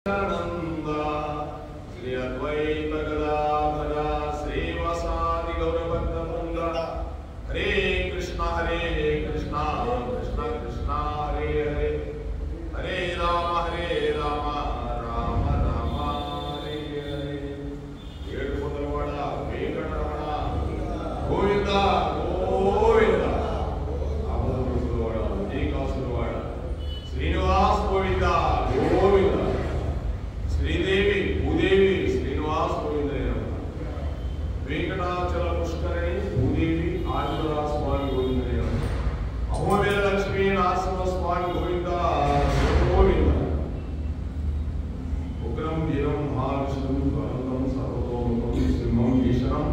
श्री अद्वैत गदाधर श्रीवासादि गौरभक्तवृंद हरे कृष्णा कृष्ण कृष्ण हरे हरे हरे राम राम राम हरे हरे ఏడుకొండలవాడ వెంకటరమణ గోవింద గోవింద అమృతపురవాడ ఉదయకాసులవాడ శ్రీనివాస్ గోవింద గోవింద श्रीदेवी भूदेवी श्रीनिवास गोविंद वेंकटाचल पुष्करिणी भूदेवी आदिवरा स्वामी गोविंद अहोबिल लक्ष्मी नरसिंह स्वामी गोविंद गोविंद उग्रम वीरम महाविष्णु अनंतम सर्वतोमुखम सिंहम ईशनम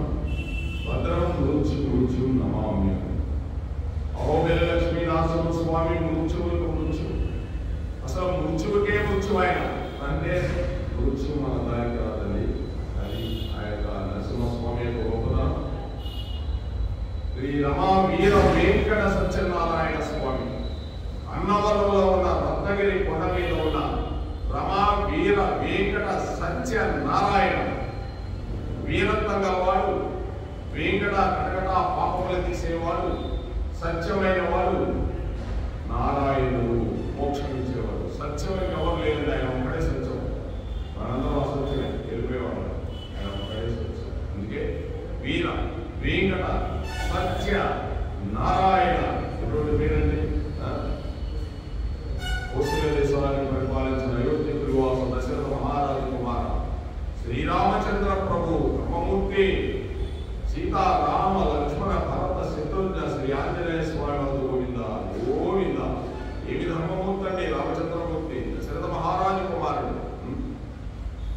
भद्रम मृत्युम नमाम्य अहोबिल लक्ष्मी नरसिंह स्वामी मृत्यु असल मृत्युके मृत्युवायन అంటే మృత్యు మన దానికి రాదండి. అది ఆ యొక్క నరసింహస్వామి యొక్క గొప్పతనం. శ్రీ రమా వీర వెంకట సత్యనారాయణ స్వామి అన్నవరంలో ఉన్న రత్నగిరి కొండ మీద ఉన్న రమా వీర వెంకట సత్యనారాయణ వీరత్వం గలవాడు, వెంకట కటకట పాపములు తీసేవాడు, సత్యమైన వాడు, నారాయణుడు మోక్షం ఇచ్చేవాడు. సత్యమైన ఎవరు లేదు, ఆయన ఒక్కడే సత్యం. మనందరం అసత్యమే, వెళ్ళిపోయేవాడు, ఆయన ఒక్కడే సత్యం. అందుకే వీర వెంకట సత్య నారాయణ ఎటువంటి పేరండి. కోసల దేశాన్ని పరిపాలించిన అయోధ్య తిరువాస దశరథ మహారాజు కుమార శ్రీరామచంద్ర ప్రభు బ్రహ్మమూర్తి సీతారామ లక్ష్మణ భరత శత్రుఘ్న శ్రీ ఆంజనేయ స్వామి గోవింద గోవింద. ఏమి ధర్మమూర్తి అండి రామచంద్రమూర్తి, దశరథ మహారాజు కుమారుడు.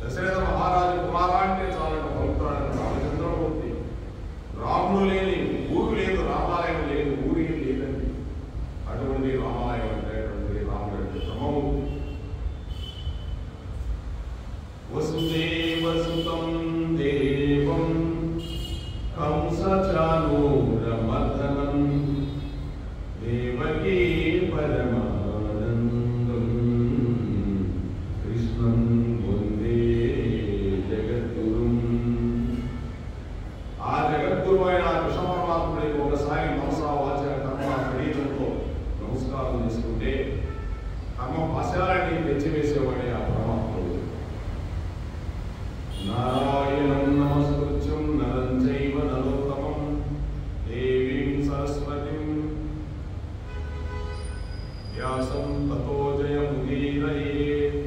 దశరథ మహారాజు కుమార అంటే చాలా పవిత్రాడు రామచంద్రమూర్తి. రాముడు లేని ఊరు లేదు, రామాలయం లేని ఊరి లేదండి. అటువంటి రామాలయం అంటే రాముడు అంటే బ్రహ్మమూర్తి. వసుదేవసుతం దేవం కంసచానూరమర్దనం దేవకీ పరమానందం కృష్ణం వందే జగద్గురుం. ఆ జగద్గురు అయిన కృష్ణ పరమాత్ముడికి ఒకసారి మనసా వాచ కర్మ శరీరంతో నమస్కారం చేసుకుంటే కర్మ పశాలని తెచ్చివేసేవాడే ఆ పరమాత్ముడు. నారాయణం నమస్కృత్యం నరం చైవ నరోత్తమం దేవీం సరస్వతిం వ్యాసం తతో జయముదీరయేత్.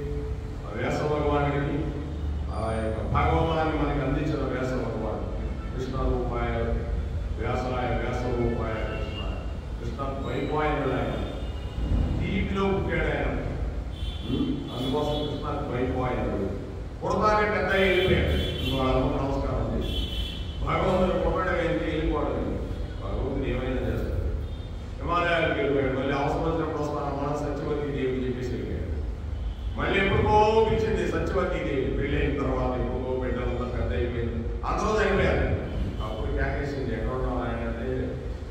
వ్యాస భగవానుడికి ఆ యొక్క భాగవతాన్ని మనకి అందించిన వ్యాస భగవాను కృష్ణ రూపాయ వ్యాసాయ వ్యాస రూపాయ కృష్ణ కృష్ణ ద్వైపాయనుడు ఆయన, దీపిలో పుట్టాడు ఆయన. అందుకోసం కృష్ణ ద్వైపాయనుడు. పుడతానే పెద్ద వెళ్ళిపోయాడు. వాళ్ళకు నమస్కారం చేసి భగవంతుడు పుట్టడం ఏంటి, వెళ్ళిపోవడం. భగవంతుడు ఏమైనా చేస్తాడు. హిమాలయాలకు వెళ్ళిపోయాడు. మళ్ళీ అవసరం వచ్చినప్పుడు వస్తాను మనం సత్యవతీ దేవి చెప్పేసి వెళ్ళిపోయాడు. మళ్ళీ ఎప్పుడుకో పిలిచింది సత్యవతీ దేవి. పెళ్ళైన తర్వాత ఎప్పుడుకో బిడ్డలంతా పెద్ద అయిపోయింది, అందరూ అయిపోయారు. అప్పుడు క్యాకేసింది ఎక్కడ ఉన్నాం ఆయన అంటే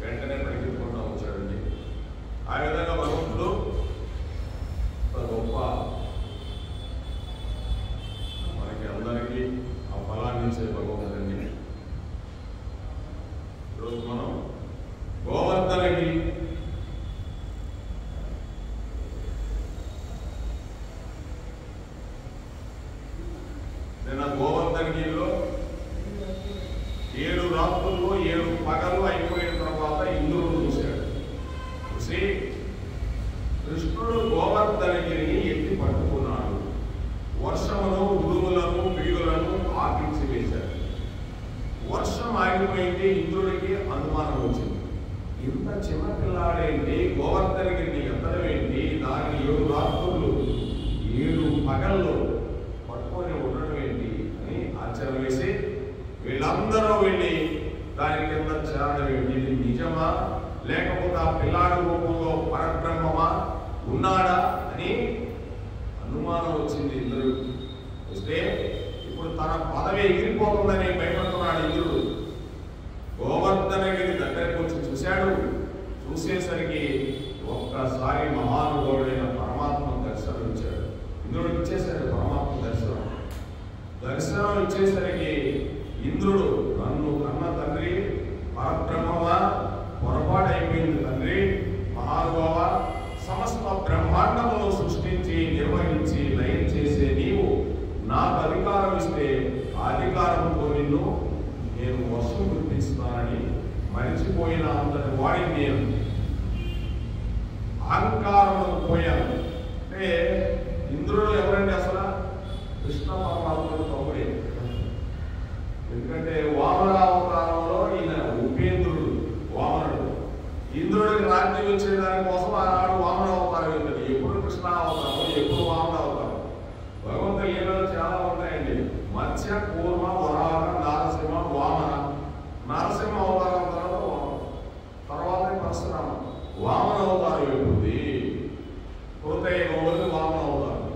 వెంటనే పరిగెత్తుకుంటూ వచ్చాడండి. ఆ విధంగా భగవంతుడు గొప్ప మనకి అందరికీ ఆ ఫలాన్ని ఇచ్చే భగవంతుడండి. ఈరోజు మనం గోవర్ధనగిరి నిన్న గోవర్ధనగిరిలో 7 రాత్రుల్లో 7 పగలు అయిపోయిన తర్వాత ఇంద్రుడు చూశాడు. చూసి కృష్ణుడు గోవర్ధనగిరిని ఎత్తి పట్టుకున్నాడు. వర్షమును ఉరుములను పిడుగులను ఆపించి వేశాడు. వర్షం ఆగిపోయింది. ఇంద్రుడికి అనుమానం వచ్చింది, ఇంత చిన్నపిల్లాడేంటి గోవర్ధనగిరిని ఎత్తడం ఏంటి, దాన్ని 7 రాత్రులు 7 పగల్లో పట్టుకొని ఉండడం ఏంటి అని ఆశ్చర్యం వేసి వీళ్ళందరూ వెళ్ళి దాని కింద చేరడం ఏంటి, ఇది నిజమా లేకపోతే ఆ పిల్లాడి రూపంలో పరబ్రహ్మమా ఉన్నాడా అని అనుమానం వచ్చింది ఇంద్రుడికి. వస్తే ఇప్పుడు తన పదవి ఎగిరిపోతుందని భయపడుతున్నాడు ఇంద్రుడు. గోవర్ధనగిరి దగ్గరికి వచ్చి చూశాడు. చూసేసరికి ఒక్కసారి మహానుభావుడైన పరమాత్మ దర్శనమిచ్చాడు. ఇంద్రుడికి ఇచ్చేశాడు పరమాత్మ. వచ్చేసరికి ఇంద్రుడు, నన్ను కన్న తండ్రి, పరబ్రహ్మమా, పొరపాటు అయిపోయింది తండ్రి, మహానుభావ, సమస్త బ్రహ్మాండమును సృష్టించి నిర్వహించి లయం చేసే నీవు నాకు అధికారం ఇస్తే ఆ అధికారంతో నేను వర్షం కురిపిస్తానని మరిచిపోయిన అంతటి వాడిని నేను అహంకారంలో పోయాను. అంటే ఇంద్రుడు ఎవరండి? అసలు కృష్ణ పరమాత్ముడు తమ్ముడే. ఎందుకంటే వామనావతారంలో ఈయన ఉపేంద్రుడు వామనుడు. ఇంద్రుడికి రాజ్యం వచ్చేదాని కోసం ఆనాడు వామనావతారం ఏంటండి. ఎప్పుడు కృష్ణావతారం, ఎప్పుడు వామనావతారం. భగవంతుడి లీలలు చాలా ఉంటాయండి. మత్స్య, కూర్మ, వరాహ, నారసింహ, వామన. నరసింహ అవతారం తర్వాత పరశురామ. వామన అవతారం ఎప్పుడుది? హృదయంలోకి వామన అవతారం.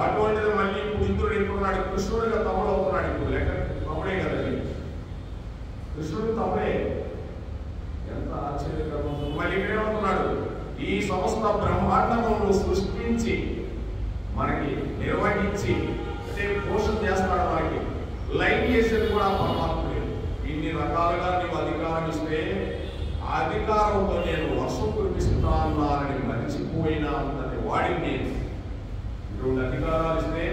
అటువంటిది మళ్ళీ ఇప్పుడు ఇంద్రుడు ఎప్పుడున్నాడు? కృష్ణుడిగా తమ్ముడు అవుతున్నాడు. ఇప్పుడు లెక్క తమ్ముడే కదండి, కృష్ణుడు తమ్ముడే. ఎంత ఆశ్చర్యకరం. మళ్ళీ ఇక్కడేమవుతున్నాడు? ఈ సమస్త బ్రహ్మాండమును సృష్టించి మనకి నిర్వహించి అంటే పోషణ చేస్తాడు, మనకి లైన్ చేసేది కూడా పరమాత్ముడే. ఇన్ని రకాలుగా నీవు అధికారం ఇస్తే ఆ అధికారంతో నేను వర్షం కురిపిస్తున్నానని మరిచిపోయినా అంతటి వాడిని నేను. ఇటువంటి అధికారాలు ఇస్తే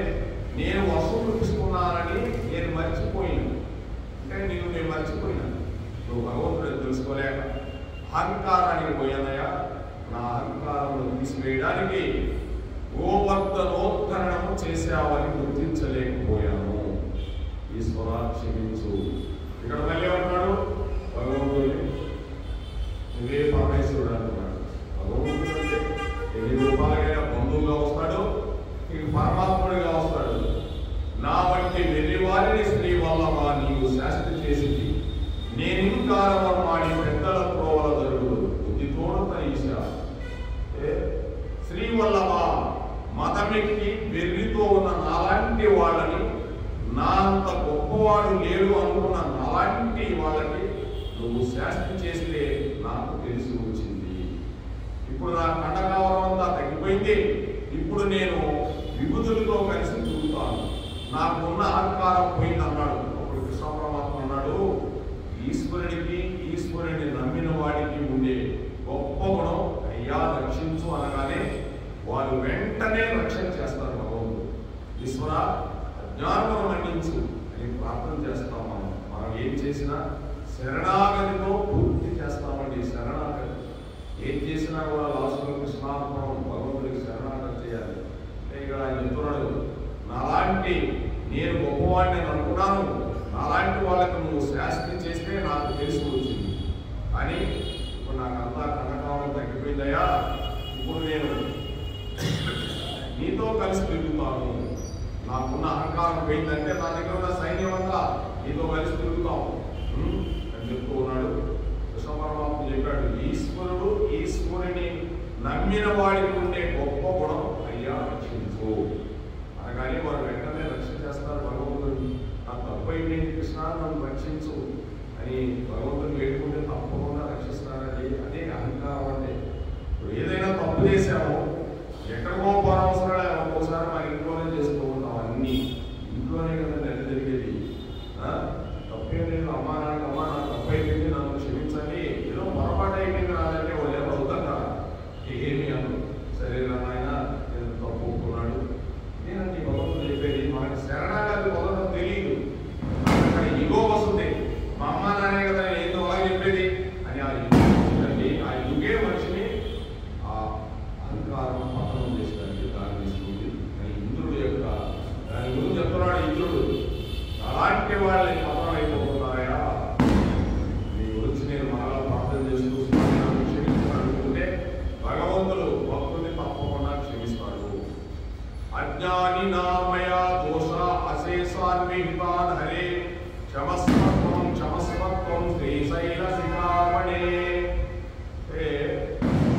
నేను వర్షం కురిపిస్తున్నానని నేను మర్చిపోయినా అంటే నేను మర్చిపోయినా. నువ్వు భగవంతుడు తెలుసుకోలేక అహంకారానికి పోయానయా. నా అహంకారంలో తీసివేయడానికి గోవర్ధనోద్ధరణము చేసావని గుర్తించలేకపోయాను. ఈశ్వర క్షమించు. ఇక్కడ మళ్ళీ అంటున్నాడు భగవంతుడిని, నువ్వే పరమేశ్వరుడు అంటున్నాడు. భగవంతుడు అంటే ఎన్ని రూపాయలైనా బంధువుగా వస్తాడు, నీకు పరమాత్ముడిగా వస్తాడు. నా వంటి వెర్రివారిని స్త్రీ వల్లవా నీవు శాస్త్రి చేసింది, నేనింకారమాడి పెద్దల ప్రోవల జరుగుడు బుద్ధితోడ ఈశా. స్త్రీ వల్లవా మతమెక్కి వెర్రితో ఉన్న నాలాంటి వాళ్ళని, నా అంత గొప్పవాడు లేడు అనుకున్న నాలాంటి వాళ్ళకి నువ్వు శాస్త్రి చేస్తే నాకు తెలిసి వచ్చింది. ఇప్పుడు నా కండకావరం అంతా తగ్గిపోయింది. ఇప్పుడు నేను విభూతులతో కలిసి తిరుగుతాను. నాకున్న అహంకారం పోయింది అన్నాడు. అప్పుడు కృష్ణ పరమాత్మ అన్నాడు, ఈశ్వరుడికి ఈశ్వరుని నమ్మిన వాడికి ఉండే గొప్ప గుణం అయ్యా రక్షించు అనగానే వారు వెంటనే రక్షణ చేస్తారు. భగవంతుడు ఈశ్వర అజ్ఞానమును మన్నించు అని ప్రార్థన చేస్తాం. మనం ఏం చేసినా శరణాగతితో పూర్తి చేస్తామండి. శరణాగతి ఏం చేసినా కూడా లాస్ట్లో కృష్ణార్పణం, భగవంతుడికి శరణాగతి చేయాలి. అంటే ఇక్కడ ఆయన చెప్తున్నాడు, నాలాంటి నేను గొప్పవాడిని అనుకున్నాను, నాలాంటి వాళ్ళకు నువ్వు శాస్త్రి చేస్తే నాకు తెలిసి వచ్చింది. కానీ ఇప్పుడు నాకు అంతా కనకాలం తగ్గిపోయిందయ్యా. ఇప్పుడు నేను నీతో కలిసి తిరుగుతాను. నాకున్న అహంకారం పోయిందంటే నా దగ్గర ఉన్న సైన్యం అంతా నీతో కలిసి తిరుగుతాం అని చెప్తూ ఉన్నాడు. కృష్ణ పరమాత్మ చెప్పాడు, ఈశ్వరుడు ఈశ్వరుని నమ్మిన వాడికి ఉండే గొప్ప గుణం అయ్యా రక్షించు అనగానే వారు వెంటనే రక్షణ చేస్తారు. భగవంతుడు నా తప్పు అయిపోయింది కృష్ణ, నన్ను రక్షించు అని భగవంతుని వేడుకుంటే తప్పకుండా రక్షిస్తారండి. అదే అహంకారం అంటే. ఇప్పుడు ఏదైనా తప్పు చేశామో ఎక్కడికో పోనవసరం లేదు. ఒక్కోసారి మన ఇంట్లోనే చేస్తూ ఉంటాం. అన్నీ ఇంట్లోనే కదండి అది జరిగేది. తప్పేం లేదు. అమ్మా నాకు తప్పు అయిపోయింది, నన్ను క్షమించండి, ఏదో పొరపాటు అయిపోయింది రాదంటే వాళ్ళు ఎవరు అవుతారా? ఏమి అను సరే నాయన నేను తప్పు ఒప్పుకున్నాడు. నేనండి భగవంతుడు చెప్పేది, మనకి శరణాగతి పొందడం తెలియదు. అక్కడ ఇగో వస్తుంది. మా అమ్మ నానే కదా ఏందో అలా చెప్పేది అని ఆ యుగే మనిషిని ఆ అహంకారం పతనం చేసడానికి దారిస్తుంది అని ఇంద్రుడు యొక్క దాని గురించి చెప్తున్నాడు. ఇంద్రుడు అలాంటి వాళ్ళని పతనం అయిపోతున్నాయా నీ గురించి నేను మరలా ప్రార్థన చేస్తూ క్షమించాలనుకుంటే భగవంతుడు భక్తుని తప్పకుండా క్షమిస్తాడు. అజ్ఞాని నామయ దోష అశేషాన్విహితాన్ హరే క్షమస్వత్వం క్షమస్వత్వం శ్రీశైల శిఖామణే.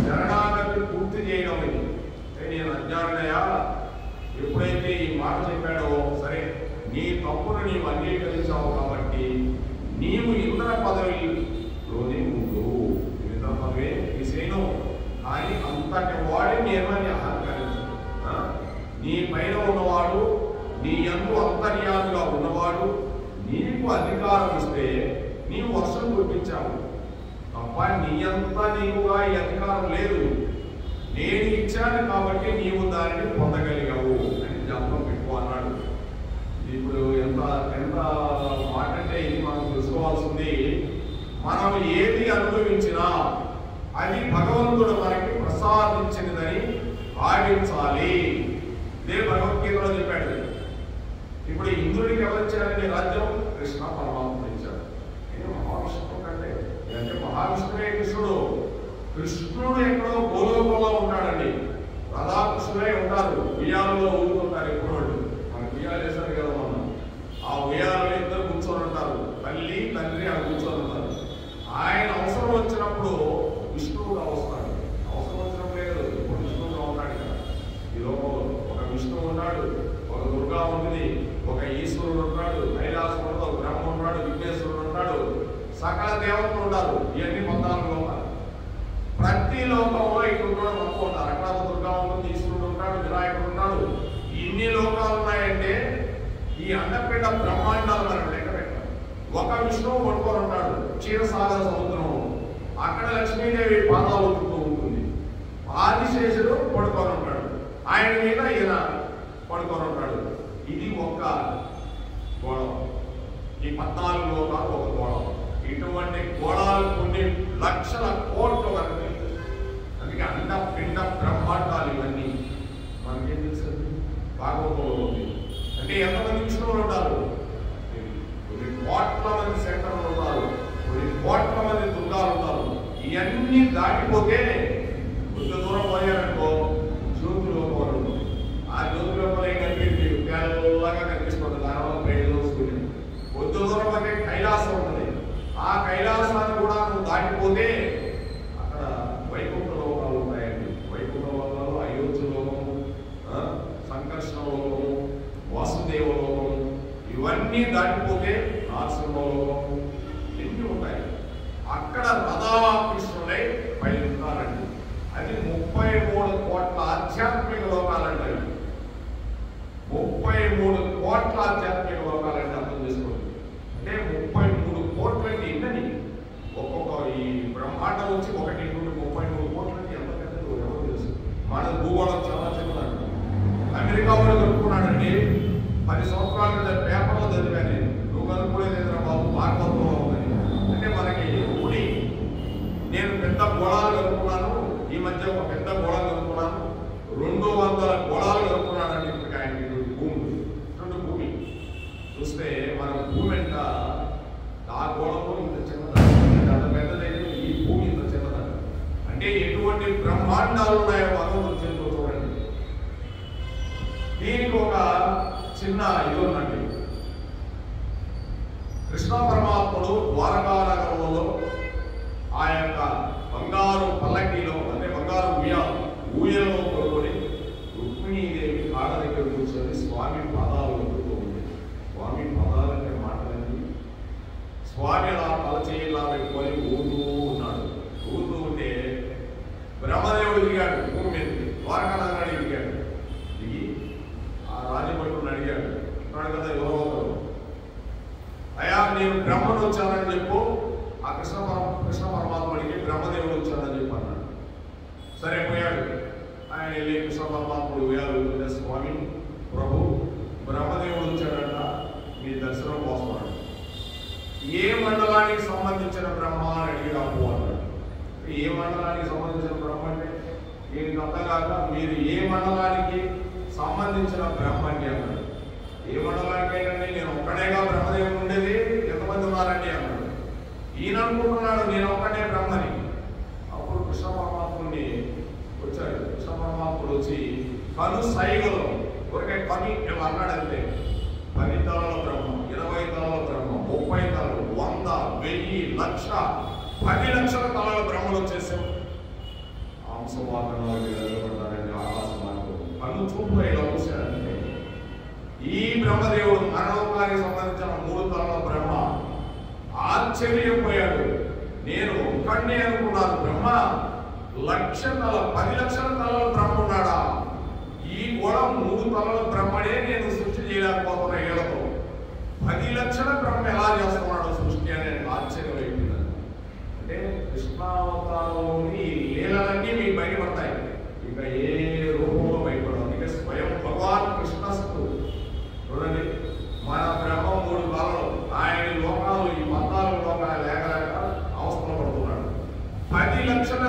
శరణాగతి పూర్తి చేయడం ఇది. నేను అజ్ఞానయా ఎప్పుడైతే ఈ మాట చెప్పాడో సరే నీ తప్పును నీవు అంగీకరించావు కాబట్టి నీవు ఇంద్ర పదవిలోనే ఉండు. ఇంద్ర పదవి తీసేను కానీ అంతటి వాడిని ఏమని అహంకరించు. నీ పైన ఉన్నవాడు, నీ యందు అంతర్యామిగా ఉన్నవాడు, నీకు అధికారం ఇస్తే నీవు వర్షం కురిపించావు తప్ప నీ అంతా నీవుగా ఈ అధికారం లేదు. నేను ఇచ్చాను కాబట్టి నీవు దానిని పొందగలిగావు అని జ్ఞాపకం పెట్టుకో అన్నాడు. ఇప్పుడు ఎంత ఎంత మాట అంటే ఇది మనం తెలుసుకోవాల్సింది. మనం ఏది అనుభవించినా అది భగవంతుడు మనకి ప్రసాదించినదని భావించాలి. ఇదే భగవద్గీతలో చెప్పాడు. ఇప్పుడు ఇంద్రుడికి ఎవరిచ్చారని రాజ్యం? కృష్ణ పరమాత్మ ఇచ్చాడు. ఇది మహావిష్ణువు కంటే అంటే మహావిష్ణువే కృష్ణుడు. కృష్ణుడు ఎక్కడో గోలోకంలో ఉంటాడండి. రాధాకృష్ణుడే ఉంటారు, ఉయ్యాలలో ఊరుకుంటారు. ఎప్పుడు మనకు ఉయ్యాలు వేశారు కదా మనం. ఆ ఉయ్యాలలో ఇద్దరు కూర్చొని ఉంటారు, తల్లి తండ్రి అక్కడ కూర్చొని ఉంటారు. ఆయన అవసరం వచ్చినప్పుడు విష్ణువుగా వస్తాడు. అవసరం వచ్చినప్పుడు లేదు, ఇప్పుడు విష్ణువుగా ఉంటాడు కదా. ఈ లోకంలో ఒక విష్ణువు ఉన్నాడు, ఒక దుర్గా ఉంది, ఒక ఈశ్వరుడు ఉన్నాడు, కైలాసంలో ఒక బ్రహ్మ ఉన్నాడు, విఘ్నేశ్వరుడు ఉన్నాడు, సకల దేవతలు ఉన్నారు. ఇవన్నీ 14 లోకాలు. ప్రతి లోకంలో ఇక్కడ కూడా అనుకుంటారు. అక్కడ దుర్గా ఉంటుంది, ఈశ్వరుడు ఉంటాడు, వినాయకుడు ఉన్నాడు. ఇన్ని లోకాలు ఉన్నాయంటే ఈ అండపీఠ బ్రహ్మాండాలు మనం లెక్క పెట్టాలి. ఒక విష్ణువు పడుకొని ఉంటాడు క్షీరసాగర సముద్రం. అక్కడ లక్ష్మీదేవి పాదాలు ఉతుకుతూ ఉంటుంది. ఆదిశేషుడు పడుకొని ఉంటాడు, ఆయన మీద ఈయన పడుకొని ఉంటాడు. ఇది ఒక గోళం. ఈ 14 లోకాలు ఒక గోళం. ఇటువంటి గోళాలు కొన్ని లక్షల కోట్లు వరకు. అందుకే అండ పిండ బ్రహ్మాండాలు ఇవన్నీ మనకేం తెలుసు? భాగవతంలో ఉంది. అంటే ఎంతమంది విష్ణువులు ఉంటారు? కొన్ని కోట్ల మంది శంకరులు ఉంటారు, కొన్ని కోట్ల మంది దుర్గాలు ఉంటారు. ఇవన్నీ దాటిపోతే కొంత దూరం పోయారనుకో జ్యోతిలోకంలో ఉంటుంది. ఆ జ్యోతిలోకంలో ఏం కనిపించి తెల్లగా కనిపిస్తుంది. దానివల్ల ప్రయోజనం వస్తుంది. కొంత దూరం పోతే కైలాసం ఉంటుంది. ఆ కైలాసాన్ని కూడా నువ్వు దాటిపోతే అక్కడ వైకుంఠ లోకాలు ఉన్నాయండి. వైకుంఠ లోకాలు అయోధ్య లోకము, సంకర్షణ లోకము, వాసుదేవ లోకము, ఇవన్నీ దాటిపోతే నరసింహ లోకము, ఎన్ని ఉంటాయి. అక్కడ రాధాకృష్ణులై పైలుతారండి. అది 33 కోట్ల ఆధ్యాత్మిక లోకాలంటే 33 కోట్ల ఆధ్యాత్మిక లోకాలంటే అర్థం చేసుకోండి. అంటే 33 కోట్లు అంటే ఎన్నని? ఒక్కొక్క ఈ బ్రహ్మాండం వచ్చి 1 నుండి 33 కోట్లు అంటే ఎంత పెద్దదో ఎవరు తెలుసు? మన భూగోళం చాలా చిన్నదంట. అమెరికా వాడు కనుక్కున్నాడండి. 10 సంవత్సరాల క్రితం పేపర్లో చదివాను నేను. నువ్వు కనుక్కునేది ఏదైనా బాబు భారతత్వంలో ఉందని. అంటే మనకి ఉడి నేను పెద్ద గోళాలు కనుక్కున్నాను. ఈ మధ్య ఒక పెద్ద గోళం కనుక్కున్నాను. 200 గోళాలు కనుక్కున్నాడండి. ఇప్పటికి ఆయనకి భూమి చూస్తే మన భూమి అంట ఆ గోళంలో ఇంత చిన్నదండి. అంత పెద్దదైతే ఈ భూమి ఇంత చిన్నదండి. అంటే ఎటువంటి బ్రహ్మాండాలు ఉన్నాయో భగవంతుడు చేతిలో చూడండి. దీనికి ఒక చిన్న ఇది ఉందండి. కృష్ణ పరమాత్ముడు ద్వారకా నగరంలో ఆ యొక్క బంగారు పల్లకీలో అంటే బంగారు ఊయలలో కొనుక్కొని రుక్మిణీదేవి కాళ్ళ దగ్గర కూర్చొని స్వామి పాదాలు వదులుతూ ఉంది. స్వామి పాదాలంటే మాటలండి. స్వామి అలా తలచేయిలా పెట్టుకొని ఊరుతూ ఉన్నాడు. ఊరుతూ ఉంటే బ్రహ్మదేవుడు దిగాడు భూమి మీదకి. ద్వారకా నగరానికి దిగాడు. దిగి ఆ రాజభటుని అడిగాడు. అన్నాడు కదా ఎవరో ఒకరు, అయ్యా నేను బ్రహ్మను వచ్చానని చెప్పు. ఆ కృష్ణ పరమాత్ముడికి బ్రహ్మదేవుడు వచ్చానని చెప్పి అన్నాడు. సరే పోయాడు. ఆయన వెళ్ళి కృష్ణ పరమాత్ముడు వేయాలి స్వామి ప్రభు బ్రహ్మదేవుడు వచ్చాడంట, మీ దర్శనం కోసమన్నాడు. ఏ మండలానికి సంబంధించిన బ్రహ్మ అని అడిగి అప్పు అన్నాడు. ఏ మండలానికి సంబంధించిన బ్రహ్మ అంటే దీనికి అర్థం కాక మీరు ఏ మండలానికి సంబంధించిన బ్రహ్మ అంటే అన్నాడు. ఏ మండలానికి ఏంటంటే నేను ఒక్కడేగా బ్రహ్మదేవుడు ఉండేది, ఎంతమంది ఉన్నారండి అన్నాడు. ఈయన అనుకుంటున్నాడు నేను ఒక్కడే బ్రహ్మని. అప్పుడు కృష్ణ పరమాత్ముడిని వచ్చాడు. కృష్ణ పరమాత్ముడు వచ్చి కను సైగలో ఒకే కవి అన్నాడు. అంతే 10 తలల బ్రహ్మ, 20 తలల బ్రహ్మ, 30 తలలు, 100, 1000, 1,00,000, 10 లక్షల తలల బ్రహ్మలు వచ్చేసాం. హంసవాహనాలు నిలబడ్డారండి. ఆకాశమార్గం కన్ను చూపు ఇలా వచ్చాడంటే ఈ బ్రహ్మదేవుడు మరణోకానికి సంబంధించిన 3 తలల బ్రహ్మ ఆశ్చర్యపోయాడు. నేను ఒక్కడినే అనుకున్నాను బ్రహ్మ 10 లక్షల తలల బ్రహ్మ ఉన్నాడా? ఈ కూడా 3 తలల బ్రహ్మనే నేను సృష్టి చేయలేకపోతున్నా. ఏళ్లతో 10 లక్షల బ్రహ్మ రకం ఎలా చేస్తున్నాడు సృష్టి అనే ఆశ్చర్యం అయిపోయింది. అంటే కృష్ణావతారంలోని ఈ లీలలన్నీ మీకు బయటపడతాయి, ఇక ఏ రూపంలో బయటపడవు. అందుకే స్వయం భగవాన్ కృష్ణస్తు. చూడండి, మన బ్రహ్మ 3 కాలంలో ఆయన లోకాలు ఈ 14 లోకాలు లేకలేక అవస్థలు పడుతున్నాడు. 10 లక్షల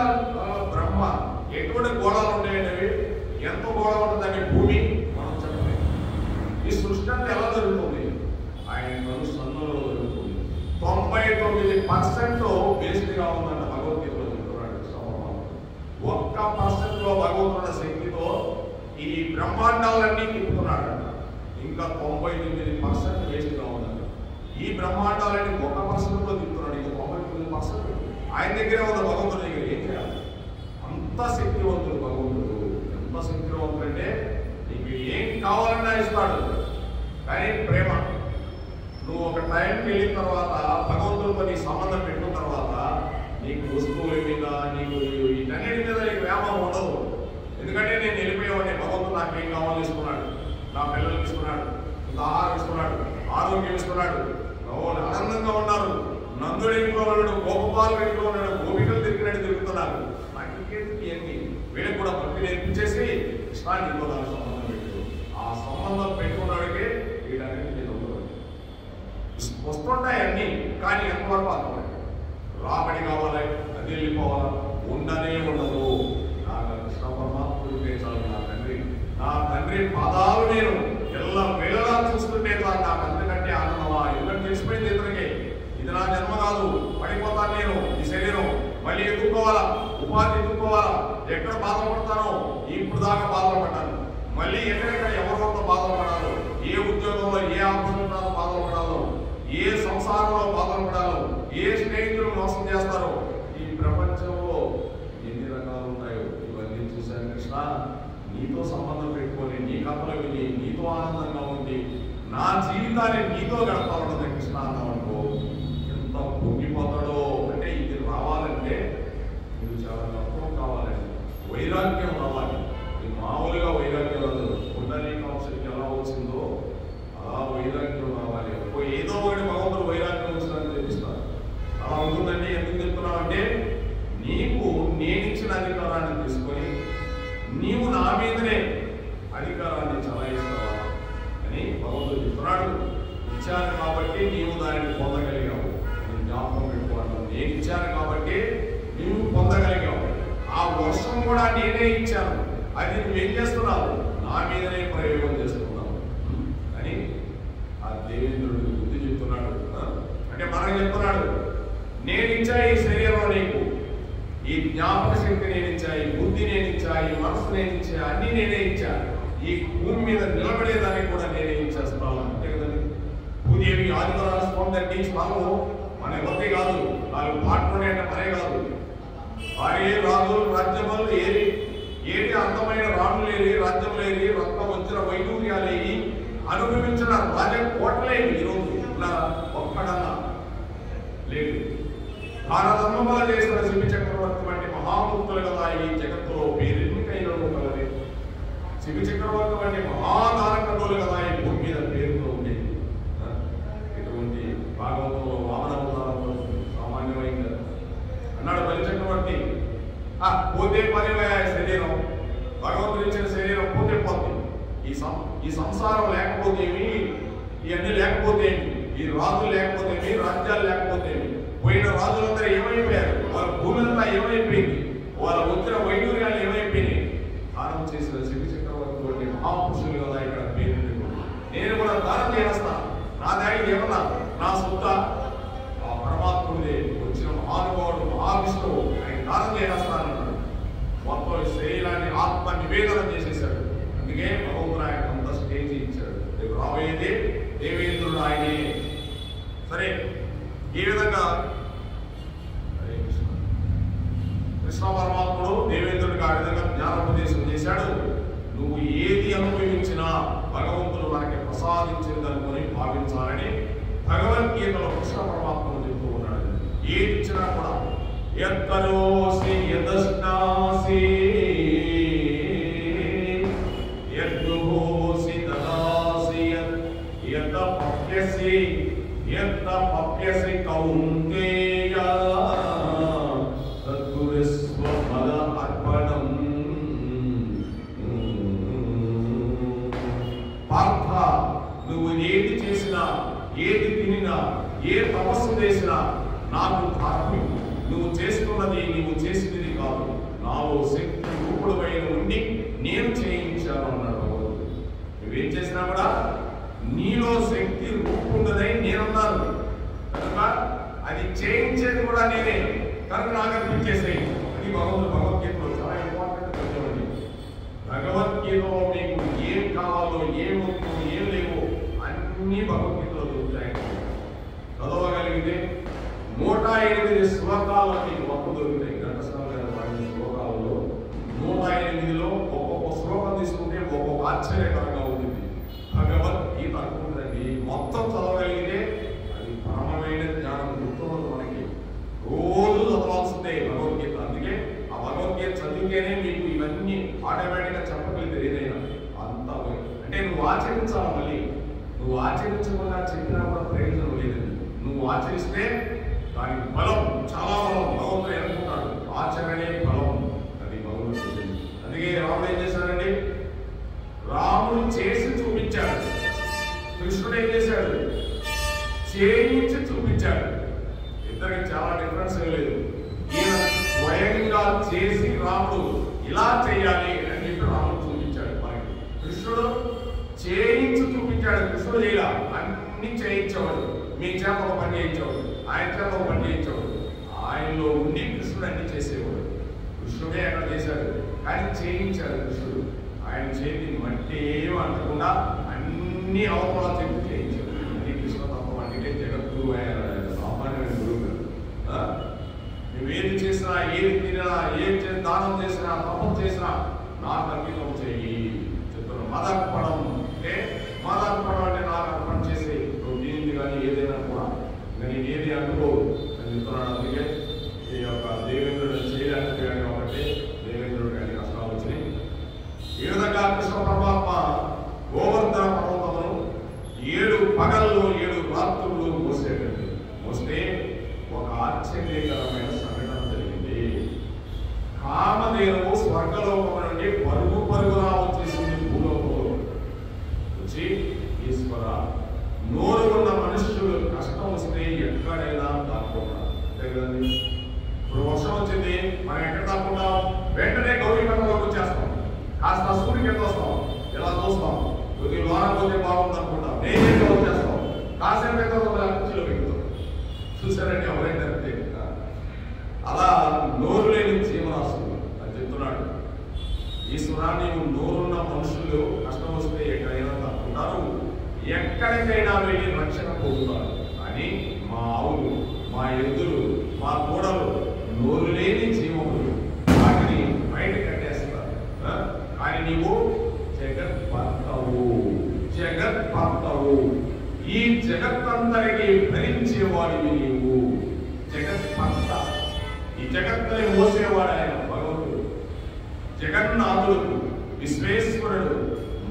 బ్రహ్మ ఎటువంటి గోళాలు ఉంటాయండి, ఎంత గోళం ఉంటుందని భూమి మనం చెప్పలేదు. ఈ సృష్టి అంతా ఎలా జరుగుతుంది? ఆయన సన్నులో జరుగుతుంది. 99% వేస్ట్గా ఉందంట భగవద్గీతలో చెప్తున్నాడు. 1% భగవంతున్న శక్తితో ఈ బ్రహ్మాండాలన్నీ తిప్పుతున్నాడు. ఇంకా 99% వేస్ట్గా ఉందంట. ఈ బ్రహ్మాండాలన్నీ 1%తో తిప్పుతున్నాడు. ఇంకా 99% ఆయన దగ్గరే ఉంది, భగవంతుడి దగ్గర. ఏం చేయాలి? అంత శక్తివంతుడు భగవంతుడు. ఎంత శక్తివంతుడు అంటే నీకు ఏం కావాలన్నా ఇస్తాడు. కానీ ప్రేమ, నువ్వు ఒక టైంకి వెళ్ళిన తర్వాత భగవంతుడితో నీ సంబంధం పెట్టిన తర్వాత నీకు వస్తువుల మీద నీకు వీటన్నిటి మీద నీకు వ్యామోహం ఉండదు. ఎందుకంటే నేను వెళ్ళిపోయేవాడిని, భగవంతుడు నాకేం కావాలని ఇస్తున్నాడు, నా పిల్లలకి ఇస్తున్నాడు, ఇంత ఆహారం ఇస్తున్నాడు, ఆరోగ్యం ఇస్తున్నాడు, ఆనందంగా ఉన్నారు, నందుడు ఇంట్లో ఉన్నాడు, గోపపాలు ఇంట్లో ఉన్నాడు, గోపికలు తిరిగినట్టు తిరుగుతున్నాడు. నాకు ఇంకేంటి ఇవన్నీ వీళ్ళకి కూడా భక్తి నేర్పించేసి కృష్ణాన్ని ఇంకో దానికి సంబంధం పెట్టు. ఆ సంబంధం పెట్టుకున్నాడికి వీటన్నిటి మీద వస్తుంటాయి అన్నీ. కానీ ఎంతవరకు అర్థం రాబడి కావాలి, అది వెళ్ళిపోవాలా, ఉండనే ఉండదు. నాకు కృష్ణ పరమాత్ముడు చాలు, నా తండ్రి పాదాలు నేను ఎలా వేళలా చూస్తుంటే చాలు, నాకు అంతకంటే ఆనందమా? ఎందుకంటే తెలిసిపోయింది ఇతనికి, ఇది నా జన్మ కాదు, పడిపోతాను నేను, ఈ శరీరం మళ్ళీ ఎత్తుకోవాలా, ఉపాధి ఎత్తుకోవాలా, ఎక్కడ బాధపడతానో ఇప్పుడు దాకా బాధపడ్డాను, మళ్ళీ ఎక్కడెక్కడ ఎవరితో బాధపడాలో, ఏ ఉద్యోగంలో ఏ ఆఫీసులో బాధపడాలో, ఏ సంసారంలో బాధపడాలో, ఏ స్నేహితులు మోసం చేస్తారో, ఈ ప్రపంచంలో ఎన్ని రకాలు ఉన్నాయో ఇవన్నీ చూశాను కృష్ణ. నీతో సంబంధం పెట్టుకొని నీ కథలు విని నీతో ఆనందంగా ఉండి నా జీవితాన్ని నీతో గడపాలన్నది కృష్ణ అన్నావనుకో ఎంత పొంగిపోతాడో. అంటే ఇది రావాలంటే నువ్వు చాలా తక్కువ కావాలండి, వైరాగ్యం రావాలి. ఇది మామూలుగా వైరాగ్యం రాదు, ఉండని కాన్సెప్ట్ ఎలా వచ్చిందో అలా వైరాగ్యం రావాలి. ఏదో ఒకటి భగవంతుడు వైరాగ్యం వచ్చిందని తెలుస్తారు. అలా ఉంటుందండి. ఎందుకు చెప్తున్నావు అంటే నీకు నేనిచ్చిన అధికారాన్ని తీసుకొని నీవు నా మీదనే అధికారాన్ని చలాయిస్తావా అని భగవంతుడు చెప్తున్నాడు. ఇచ్చాను కాబట్టి నీవు దానిని పొందగలిగావు. నేను జ్ఞాపకం పెట్టుకోవడం, నేను ఇచ్చాను కాబట్టి నీవు పొందగలిగావు. ఆ వర్షం కూడా నేనే ఇచ్చాను, అది నువ్వేం చేస్తున్నావు? నా మీదనే ప్రయోగం చేస్తున్నావు అని ఆ దేవేంద్రుడు బుద్ధి చెప్తున్నాడు. అంటే మనకు చెప్తున్నాడు, నేను ఇచ్చా ఈ శరీరం నీకు, ఈ జ్ఞాపక శక్తి నేను ఇచ్చా, ఈ బుద్ధి నేను ఇచ్చా, ఈ మనసు నేను ఇచ్చా, అన్ని నేనే ఇచ్చా. ఈ భూమి మీద నిలబడేదానికి కూడా నేనే ఇచ్చేస్తున్నాను. అంతే కదండి. భూదేవి ఆదివారం స్వామి స్థానం మన ఎవరి కాదు, వాళ్ళు పాటలోనే అంటే మనే కాదు. వారే రాజులు రాజ్యములు ఏరి ఏది అందమైన రాణులు ఏరి, రాజ్యములు ఏరి, రత్న వచ్చిన వైడూర్యాలు ఏరి అనుభవించిన రాజకోటలేవి ఈరోజు ఒక్కడన్నా లేదు. భారతమ్మ చేసిన శివి చక్రవర్తి వంటి మహామూర్తులు కదా ఈ జగత్తులో పేరెన్నికైన కలది. శివి చక్రవర్తి వంటి మహాదానకథలు కదా ఈ భూమి మీద పేరుతో ఉండేది. ఇటువంటి భాగవతంలో వామనవతారంలో సామాన్యమైంది అన్నాడు బలి చక్రవర్తి. పోతే పనివే శరీరం, భగవంతుడు ఇచ్చిన శరీరం పోతే పోతుంది. ఈ సంసారం లేకపోతేమి, ఇవన్నీ లేకపోతేమి, ఈ రాజులు లేకపోతేమి, రాజ్యాలు లేకపోతేమి, పోయిన రాజులందరూ ఏమైపోయారు, వాళ్ళ భూమి అంతా ఏమైపోయింది, వాళ్ళ వచ్చిన వైడూర్యాలు ఏమైపోయినాయి. దానం చేసిన శివి చక్రవర్తి వంటి మహాపురుషులు కదా ఇక్కడ పేరు. నేను కూడా దానం చేస్తాను, నా దానికి ఏమన్నా నా సొంత ఆ పరమాత్ముడే వచ్చిన మహానుభావుడు మహావిష్ణువు, ఆయన దానం చేస్తాను. మొత్తం శరీరాన్ని ఆత్మ నివేదన చేసేసాడు. అందుకే భగవంతుడు ఆయన అంత స్టేజ్ ఇచ్చాడు. రేపు రాబోయేది దేవేంద్రుడు ఆయనే. సరే, ఈ విధంగా కృష్ణ పరమాత్ముడు దేవేంద్రుడికి ఆ విధంగా జ్ఞానోపదేశం చేశాడు. నువ్వు ఏది అనుభవించినా భగవంతుడు మనకి ప్రసాదించిందనుకొని భావించాలని భగవద్గీతలో కృష్ణ పరమాత్ముడు చెప్తూ ఉన్నాడు. ఏది ఇచ్చినా కూడా యత్కరోసి యదస్నాసి యద్దుహోసి దదాసి యతపక్యసి यत्त पप्यसि कौन्तेय तत्कुरुस्व मद अर्पणम्। పార్థ, నువ్వు ఏది చేసినా, ఏది తినినా, ఏ తపస్సు చేసినా నాకు కారణం. నువ్వు చేస్తున్నది నువ్వు చేసినది కాదు, నాలో శక్తి రూపుడమైన ఉండి నేను చేయించాను అన్నాడు. నువ్వేం చేసినా కూడా నీలో శక్తి రూపుండదని నేనున్నాను కనుక అది చేయించేది కూడా నేనే, కనుక నాకు అనిపించేసాయి. అది భగవద్గీతలో చాలా ఇంపార్టెంట్ కొంచెం. భగవద్గీతలో మీకు ఏం కావాలో, ఏం వద్దు, ఏం లేవో అన్ని భగవద్గీతలో దొరుకుతాయి. చదవగలిగితే 108 శ్లోకాలు మీకు మొత్తం దొరుకుతాయి. ఘంటసాల గారు వాడిన శ్లోకాలలో 108లో ఒక్కొక్క శ్లోకం తీసుకుంటే ఒక్కొక్క ఆశ్చర్యకరంగా ఉంటుంది. భగవద్గీత అనుకుంటుందండి, మొత్తం చదవగలిగితే అది పరమమైన జ్ఞానం గుర్తున్నది. మనకి రోజు చదవాల్సిందే భగవద్గీత. అందుకే ఆ భగవద్గీత చదివితేనే మీకు ఇవన్నీ ఆటోమేటిక్గా చెప్పగలిగితే ఏదైనా అంత అంటే నువ్వు ఆచరించాలి. మళ్ళీ నువ్వు ఆచరించకుండా చెప్పినా కూడా ప్రయోజనం లేదండి. నువ్వు ఆచరిస్తే దానికి బలం, చాలా బలం భగవంతుడు అనుకుంటాడు. ఆచరణే బలం, అది భగవంతుడు. అందుకే రాముడు ఏం చేశాడండి, రాముడు చేసి చూపించాడు. కృష్ణుడు ఏం చేశాడు, చేయించి చూపించాడు. ఇద్దరికి చాలా డిఫరెన్స్ ఏం లేదు. ఈయన స్వయంగా చేసి రాముడు ఇలా చేయాలి అని చెప్పి రాముడు చూపించాడు మనకి. కృష్ణుడు చేయించి చూపించాడు. కృష్ణుడు చేయాల అన్ని చేయించేవాడు. మీ చేత ఒక పని చేయించేవాడు, ఆయన చేత ఒక పని చేయించేవాడు. ఆయనలో ఉండి కృష్ణుడు అన్ని చేసేవాడు. కృష్ణుడే అక్కడ చేశాడు, కానీ చేయించాడు కృష్ణుడు. ఆయన చేతి మట్టి ఏమి అంటకుండా అన్ని అవసరాలు చెప్పి చేయించాడు. అన్ని కృష్ణతత్వం. అందుకే జగద్గురు ఆయన సామాన్యమైన గురువు. నువ్వేది చేసినా, ఏది తినా, ఏది దానం చేసినా, తపం చేసినా నాకు అంకితం చేయి చెప్తున్నాను. మదర్పణం అంటే మదర్పణం అంటే నాకు అర్పణ చేసి నువ్వు దీనిది కానీ ఏదైనా కూడా నేను ఏది అనుకో అని చెప్తున్నాను. అందుకే ఈ యొక్క దేవేంద్రుడు చేయలేకపోయాడు కాబట్టి దేవేంద్రుడు కానీ కష్టాలు వచ్చినాయి. ఈ విధంగా కృష్ణ పరమాత్మ గోవర్ధన పర్వతమును 7 పగళ్ళు 7 రాత్రులు మోసేటండి. మోస్తే ఒక ఆశ్చర్యకరమైన సంఘటన జరిగింది. కామధేనువు స్వర్గలోకం నుండి పరుగు పరుగులా వచ్చేసింది భూలోకంలో. వచ్చి ఈశ్వర, నోరు ఉన్న మనుష్యులు కష్టం వస్తే ఎక్కడైనా దాక్కుంటారు. అంతే కదండి. ఇప్పుడు వర్షం వచ్చింది, మనం ఎక్కడ దాక్కుంటాం? వెంటనే గౌరీపట్నంలోకి వచ్చేస్తాం. కాస్త సూర్యుడి కింద వస్తాం, ఇలా చూస్తాం. కొద్ది లోన పోతే బాగుంది అనుకుంటాం, నేనే వచ్చేస్తాం. కాసేపు అయితే కుర్చీలో పెట్టుతాం. చూసారండి ఎవరైనా అంతే. అలా నోరు లేని జీవరాశులు అని చెప్తున్నాడు. ఈశ్వరా, నీవు నోరున్న మనుషులు కష్టం వస్తే ఎక్కడైనా తప్పుకుంటారు, ఎక్కడికైనా వెళ్ళి రక్షణ పొందుతారు. కానీ మా ఆవులు, మా ఎద్దులు, మా కోడలు నోరు లేని జీవములు, వాటిని బయట కట్టేస్తారు. కానీ నీవు జగత్పర్తవు, జగత్పర్తవు. ఈ జగత్తందరికీ భరించేవాడివి నీవు. జగత్పర్త, ఈ జగత్తుని మోసేవాడు ఆయన భగవంతుడు. జగన్నాథుడు, విశ్వేశ్వరుడు.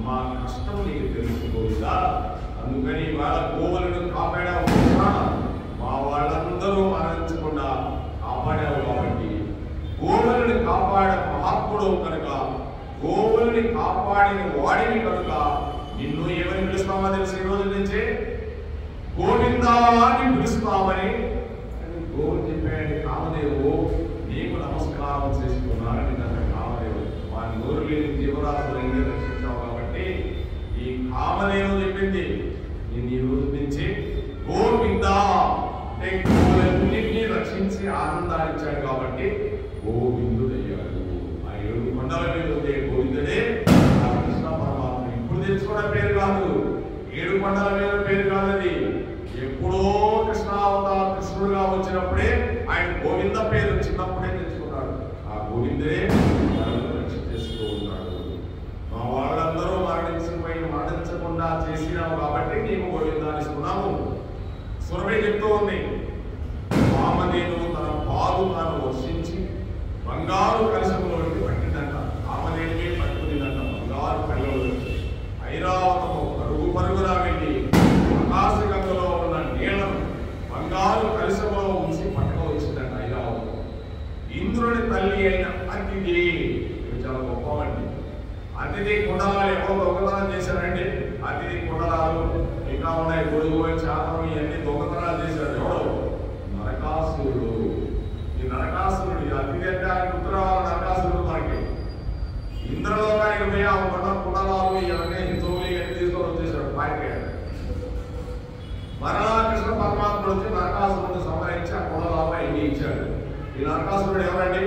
మా కష్టం నీకు తెలుసుకోదా? అందుకని వాళ్ళ గోవులను కాపాడావు. మా వాళ్ళందరూ మరణించకుండా కాపాడావు. కాబట్టి గోవులను కాపాడే మహాత్ముడు కనుక, గోవుల్ని కాపాడిన వాడిని కనుక నిన్ను ఏమని పిలుస్తామో తెలిసి ఈ రోజు నుంచే గోవిందా అని పిలుస్తామని గోవులు చెప్పాడు. కామదేవు నీకు నమస్కారం చేసుకున్నారని తన కామదేవుడు. వారి నోరు లేని జీవరాశులన్నీ రక్షించావు కాబట్టి ఈ కామదేవు చెప్పింది నేను ఈ రోజు నుంచి గోవిందా అంటే గోవులన్నింటినీ రక్షించి ఆనందాన్నిచ్చాడు కాబట్టి గోవిందుడయ్యాడు. ఆ 7 కొండల మీద ఉండే గోవిందుడే కృష్ణ పరమాత్మ. ఇప్పుడు తెచ్చుకున్న పేరు కాదు, 7 కొండల మీద పేరు కాదు. అది ఎప్పుడో కృష్ణావతార కృష్ణుడుగా వచ్చినప్పుడే ఆయన గోవింద పేరు చిన్నప్పుడే తెచ్చుకున్నాడు. ఆ గోవిందే రక్షణ చేస్తూ ఉన్నాడు. మా వాళ్ళందరూ మరణించకుండా చేసినాము కాబట్టి నీకు గోవిందాన్ని ఇస్తున్నాము. సురభి చెప్తూ ఉంది, వామదేవుడు తన పాలు తాను వర్షించి బంగారు కలశంలోకి పట్టిందంట. వామదేవి పట్టుకుందంట బంగారు కళ్ళలో. ఐరావతము పరుగు పరుగులా వెళ్ళి ఆకాశగంగలో ఉన్న నీళ్లను దొంగతనం చేశారండి. అతిథి కుండలాలు ఇంకా ఉన్నాయి, గొడుగు చాపం ఇవన్నీ దొంగతనాలు చేశాడు. ఎవడు? నరకాసురుడు. ఈ నరకాసురుడు అతిథి అంటే ఆయన ఉత్తరాలు నరకాసురుడు. మనకి ఇంద్రలోకానికి పోయి ఆ కుండలాలు ఇవన్నీ హిందువులు ఇవన్నీ తీసుకొని వచ్చేసాడు పారిపోయాడు. మరలా కృష్ణ పరమాత్ముడు వచ్చి నరకాసురుడిని సంహరించి ఆ కుండలాలు ఇన్ని ఇచ్చాడు. ఈ నరకాసురుడు ఎవరండి?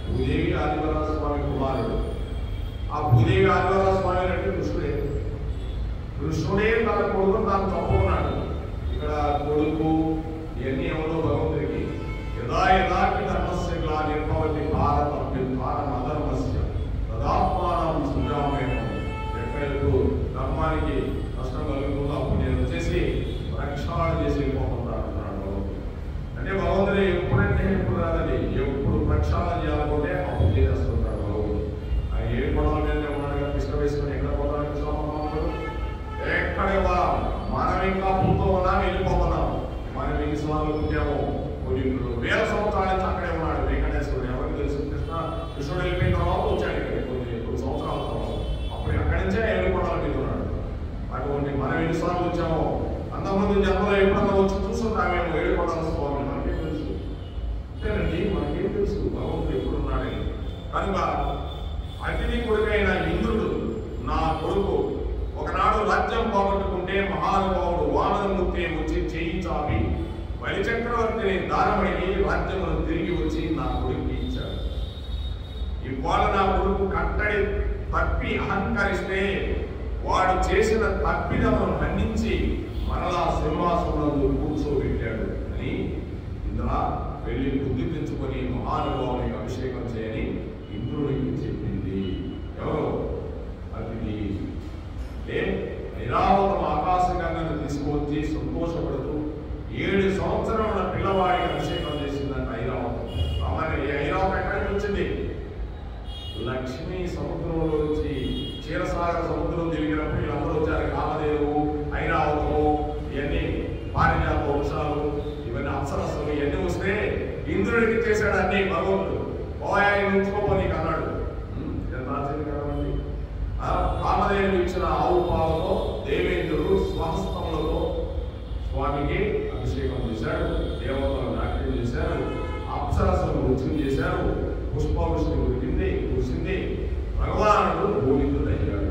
భూదేవి ఆదివరాజ స్వామి కుమారుడు. ఆ భూదేవి ఆదివరాజ స్వామి అంటే కృష్ణుడే. కృష్ణుడే తన కొడుకు తాను తప్పుకున్నాడు. ఇక్కడ కొడుకు ఇవన్నీ ఎవరో భగవంతుడికి యదా యదాకి ధర్మస్య గ్లానిర్భవతి భారతం అధర్మస్య తదాత్మానం సుజామేమం. ఎక్కడెప్పుడు ధర్మానికి నష్టం కలుగుతుందో అప్పుడు నేను వచ్చేసి ప్రక్షాళన చేసి వెళ్ళిపోతున్నాడు అంటున్నాడు. అంటే భగవంతుడు ఎప్పుడంటే ఎప్పుడు రాదండి, ఎప్పుడు ప్రక్షాళన చేయాలనుకుంటే అప్పుడు చేసేస్తుంటాడు భగవంతుడు. ఆ ఏ గొడవల మీద ఉన్నాడుగా కృష్ణ వేసుకుని ఎక్కడ పోతాడు కృష్ణ భగవంతుడు? ఎక్కడ మనం ఇంకా పుడుతూ ఉన్నాం, వెళ్ళిపోతున్నాం. మనం ఎన్ని సార్లు పుట్టాము? కొన్ని వేల సంవత్సరాల నుంచి అక్కడే ఉన్నాడు వెంకటేశ్వరుడు. ఎవరికి తెలుసు? కృష్ణుడు వెళ్ళిపోయిన తర్వాత వచ్చాడు ఇక్కడ కొన్ని సంవత్సరాల తర్వాత. అప్పుడు అక్కడి నుంచే వెళ్ళిపోవడానికి వెళ్తున్నాడు. అటువంటి మనం ఎన్నిసార్లు వచ్చామో అంతకుముందు జన్మలో ఎప్పుడన్నా వచ్చి చూస్తుంటామేమో ఏడుకోవడం స్వామి. మనకేం తెలుసు? అంతేనండి, మనకేం తెలుసు భగవంతుడు ఎప్పుడున్నాడని. కనుక అతిథి కొడుకైన ఇంద్రుడు నా కొడుకు ఒకనాడు రాజ్యం పోగొట్టుకుంటే మహానుభావుడు వానరమూర్తి వచ్చి చేయి చాపి బలిచక్రవర్తిని దారమడిగి రాజ్యమును తిరిగి వచ్చి నా కొడుకు ఇచ్చాడు. ఇవాళ నా కొడుకు కట్టడి తప్పి అహంకరిస్తే వాడు చేసిన తప్పిదమును మన్నించి మరలా సింహాసనంలో కూర్చోబెట్టాడు అని ఇంద్ర వెళ్ళి బుద్ధి తెచ్చుకొని మహానుభావునికి అభిషేకం చేయని ఇంద్రుడికి చెప్పింది. ఎవరు? అతిథి. ఐరావతం ఆకాశగంగను తీసుకువచ్చి సంతోషపడుతూ 7 సంవత్సరాల పిల్లవాడికి అభిషేకం చేసిందంట ఐరావతం. ఐరావతం ఎక్కడికి వచ్చింది? లక్ష్మీ సముద్రంలో నుంచి క్షీరసాగర సముద్రం తిరిగినప్పుడు వీళ్ళందరూ వచ్చారు. కామదేవు, ఐరావతము, ఇవన్నీ పారిజాత వంశాలు, ఇవన్నీ అప్సరస్సులు ఇవన్నీ వస్తే ఇంద్రుడికి చేశాడు అన్ని భగవంతుడు. ఓయాయి ఉంచుకోపో నీకు అన్నాడు. ఎంత ఆశ్చర్యకరం అండి. కామదేవుడు ఇచ్చిన ఆవు పాలతో దేవేంద్రుడు స్వహస్తములతో స్వామికి అభిషేకం చేశాడు. దేవతలు నాట్యం చేశారు. అప్సరస్సులు నృత్యం చేశారు. పుష్పవృష్టి కురిసింది. భగవానుడు గోవిందుడయ్యాడు.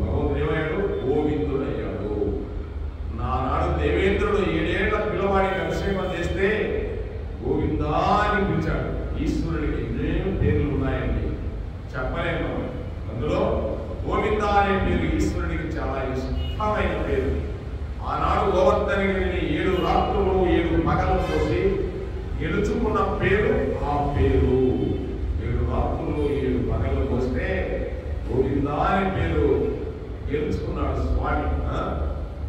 భగవంతుడు ఏమయ్యాడు? గోవిందుడయ్యాడు. నానాడు దేవేంద్రుడు 7 ఏళ్ల పిల్లవాడికి అభిషేకం చేస్తే గోవిందా అని పిలిచాడు. ఈశ్వరుడికి ఎన్నో పేర్లు ఉన్నాయండి, చెప్పలేము. అందులో గోవిందా అనే పేరు ఈశ్వరుడికి చాలా ఇష్టమైన పేరు. ఆనాడు గోవర్ధనగిరిని 7 రాత్రులు 7 పగలు పోసి గెలుచుకున్న పేరు ఆ పేరు. 7 రాత్రులు 7 పగలు పోస్తే గోవిందా అనే పేరు గెలుచుకున్నాడు స్వామి.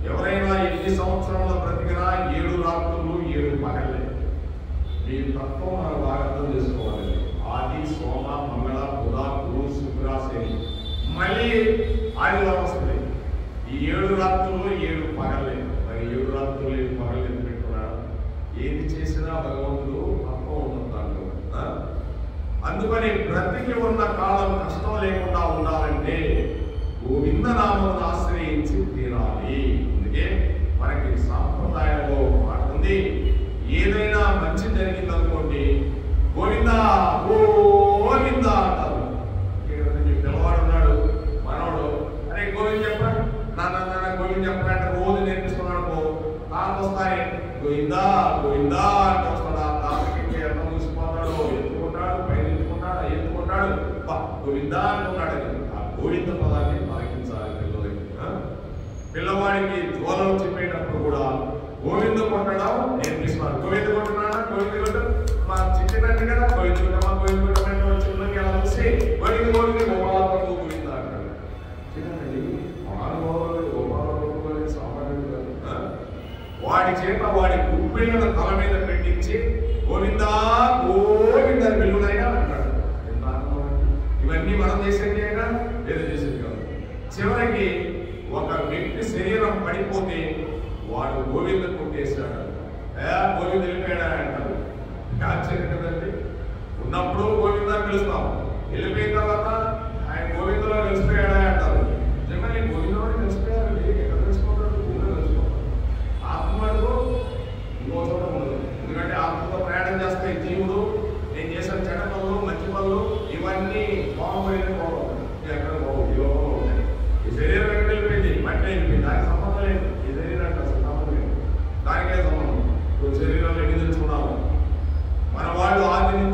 ఎవరైనా ఎన్ని సంవత్సరాల బ్రతికినా 7 రాత్రులు 7 పగలే. మీ తత్వం మనం బాగా అర్థం చేసుకోవాలి. ఆది, సోమ, మంగళ, బుధ, గురు, శుక్ర, శని, మళ్ళీ ఆదివారం వస్తుంది. ఈ 7 రాత్రులు 7 పగలే. మరి 7 రాత్రులు 7 పగలు ఎందుకు పెట్టుకున్నాడు? ఏది చేసినా భగవంతుడు తత్వం ఉన్నది దాంట్లో. అందుకని బ్రతికి ఉన్న కాలం కష్టం లేకుండా ఉండాలంటే గోవింద నామమును ఆశ్రయించి తీరాలి. అందుకే మనకి సాంప్రదాయంలో మాట్లాడుతుంది, ఏదైనా మంచి జరిగిందనుకోండి గోవింద గోవింద అంటారు. పిల్లవాడు ఉన్నాడు మనోడు, అరే గోవింద చెప్పండి నాన్న గోవింద చెప్పండి రోజు నేర్పిస్తున్నాడు. తాత వస్తాయి గోవిందా గోవిందా అంటే వస్తాడు. తాతకి ఎంత మూసిపోతాడు, ఎత్తుకుంటాడు, పైన ఎత్తుకుంటాడు గోవిందా అంటున్నాడు. ఆ గోవింద పదాన్ని పాటించాలి పిల్లలకి. పిల్లవాడికి జ్వరం చెప్పేటప్పుడు కూడా గోవింద కొట్టడం నేర్పిస్తున్నారు. గోవింద కొట్టున్నాడా? గోవింద కొట్టు మా చిన్నది కదా, గోవింద కొట్టమా గోవింద కొట్టమని చిన్నకి ఎలా చూసి గోవింద గోవింద గోపాలతో గోవింద అంటాడు. చిన్నది మహానుభావులు గోపాల సామాన్యుడు కాదు. వాడి చేత వాడి గుప్పిళ్ళను తల మీద పెట్టించి గోవిందా గోవింద పిల్లునైనా అంటాడు. ఎంత ఆనందం! ఇవన్నీ మనం చేసేది అయినా ఏదో చేసేది కాదు. చివరికి ఒక వ్యక్తి శరీరం పడిపోతే వాడు గోవింద కొట్టేశాడు, గోవింద వెళ్ళిపోయాడా అంటారు. ఆశ్చర్యం కదండి. ఉన్నప్పుడు గోవింద పిలుస్తాం, వెళ్ళిపోయిన తర్వాత ఆయన గోవిందలో కలిసిపోయాడా అంటారు.